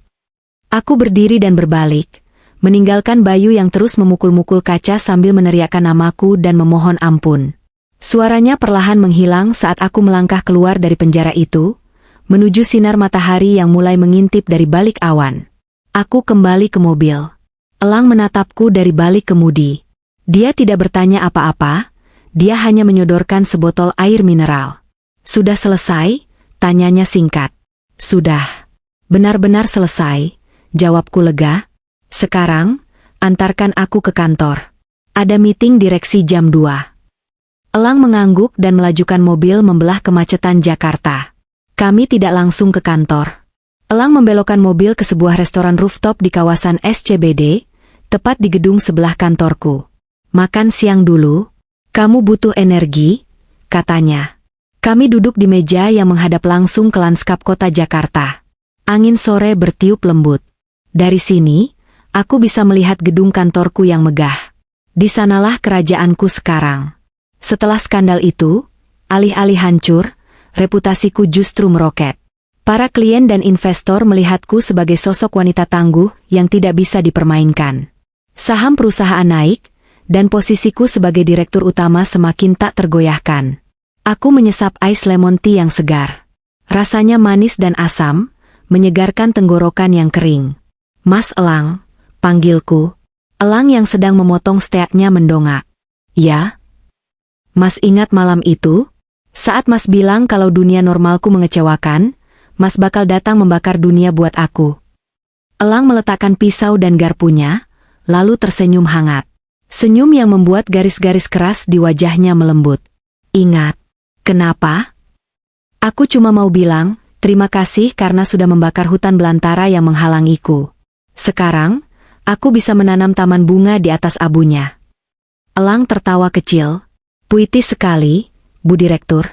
Aku berdiri dan berbalik, meninggalkan Bayu yang terus memukul-mukul kaca sambil meneriakkan namaku dan memohon ampun. Suaranya perlahan menghilang saat aku melangkah keluar dari penjara itu, menuju sinar matahari yang mulai mengintip dari balik awan. Aku kembali ke mobil. Elang menatapku dari balik kemudi. Dia tidak bertanya apa-apa, dia hanya menyodorkan sebotol air mineral. Sudah selesai? Tanyanya singkat. Sudah. Benar-benar selesai, jawabku lega. Sekarang, antarkan aku ke kantor. Ada meeting direksi jam 2. Elang mengangguk dan melajukan mobil membelah kemacetan Jakarta. Kami tidak langsung ke kantor. Elang membelokkan mobil ke sebuah restoran rooftop di kawasan SCBD, tepat di gedung sebelah kantorku. Makan siang dulu. Kamu butuh energi, katanya. Kami duduk di meja yang menghadap langsung ke lanskap kota Jakarta. Angin sore bertiup lembut. Dari sini, aku bisa melihat gedung kantorku yang megah. Di sanalah kerajaanku sekarang. Setelah skandal itu, alih-alih hancur, reputasiku justru meroket. Para klien dan investor melihatku sebagai sosok wanita tangguh yang tidak bisa dipermainkan. Saham perusahaan naik, dan posisiku sebagai direktur utama semakin tak tergoyahkan. Aku menyesap ais lemon tea yang segar. Rasanya manis dan asam, menyegarkan tenggorokan yang kering. Mas Elang, panggilku. Elang yang sedang memotong steaknya mendongak. Ya? Mas ingat malam itu? Saat Mas bilang kalau dunia normalku mengecewakan, Mas bakal datang membakar dunia buat aku. Elang meletakkan pisau dan garpunya, lalu tersenyum hangat. Senyum yang membuat garis-garis keras di wajahnya melembut. Ingat. Kenapa? Aku cuma mau bilang, terima kasih karena sudah membakar hutan belantara yang menghalangiku. Sekarang, aku bisa menanam taman bunga di atas abunya. Elang tertawa kecil. Puitis sekali, Bu Direktur.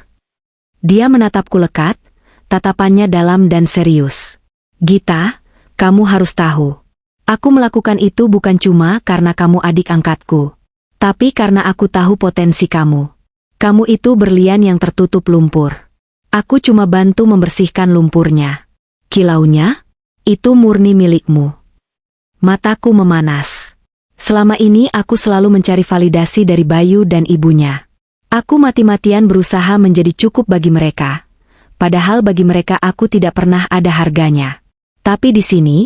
Dia menatapku lekat, tatapannya dalam dan serius. Gita, kamu harus tahu. Aku melakukan itu bukan cuma karena kamu adik angkatku. Tapi karena aku tahu potensi kamu. Kamu itu berlian yang tertutup lumpur. Aku cuma bantu membersihkan lumpurnya. Kilaunya, itu murni milikmu. Mataku memanas. Selama ini aku selalu mencari validasi dari Bayu dan ibunya. Aku mati-matian berusaha menjadi cukup bagi mereka. Padahal bagi mereka aku tidak pernah ada harganya. Tapi di sini,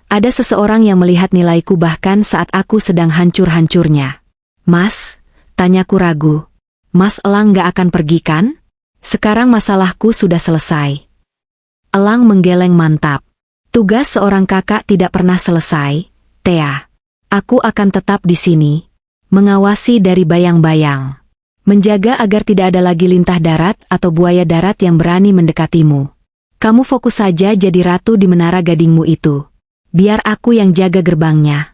ada seseorang yang melihat nilaiku bahkan saat aku sedang hancur-hancurnya. Mas, tanyaku ragu. Mas Elang gak akan pergi kan? Sekarang masalahku sudah selesai. Elang menggeleng mantap. Tugas seorang kakak tidak pernah selesai, Thea. Aku akan tetap di sini. Mengawasi dari bayang-bayang. Menjaga agar tidak ada lagi lintah darat atau buaya darat yang berani mendekatimu. Kamu fokus saja jadi ratu di menara gadingmu itu. Biar aku yang jaga gerbangnya.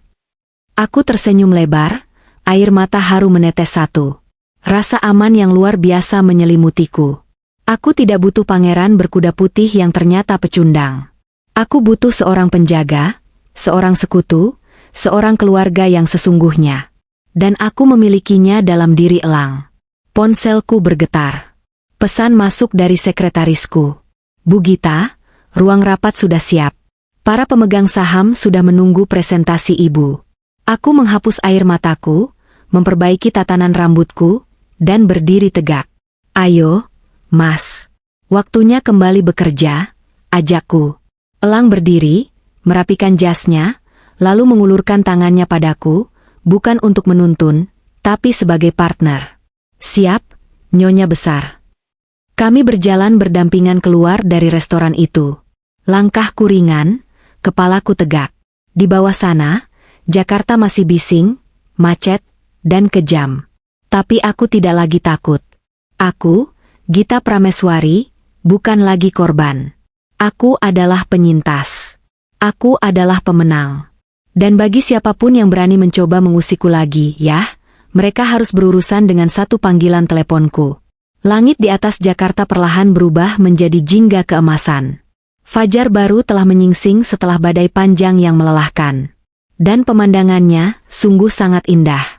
Aku tersenyum lebar, air mata haru menetes satu. Rasa aman yang luar biasa menyelimutiku. Aku tidak butuh pangeran berkuda putih yang ternyata pecundang. Aku butuh seorang penjaga, seorang sekutu, seorang keluarga yang sesungguhnya. Dan aku memilikinya dalam diri Elang. Ponselku bergetar. Pesan masuk dari sekretarisku. Bu Gita, ruang rapat sudah siap. Para pemegang saham sudah menunggu presentasi ibu. Aku menghapus air mataku, memperbaiki tatanan rambutku, dan berdiri tegak. Ayo, Mas. Waktunya kembali bekerja, ajakku. Elang berdiri, merapikan jasnya, lalu mengulurkan tangannya padaku, bukan untuk menuntun, tapi sebagai partner. Siap, Nyonya Besar. Kami berjalan berdampingan keluar dari restoran itu. Langkahku ringan, kepalaku tegak. Di bawah sana, Jakarta masih bising, macet, dan kejam. Tapi aku tidak lagi takut. Aku, Gita Prameswari, bukan lagi korban. Aku adalah penyintas. Aku adalah pemenang. Dan bagi siapapun yang berani mencoba mengusikku lagi, ya, mereka harus berurusan dengan satu panggilan teleponku. Langit di atas Jakarta perlahan berubah menjadi jingga keemasan. Fajar baru telah menyingsing setelah badai panjang yang melelahkan. Dan pemandangannya sungguh sangat indah.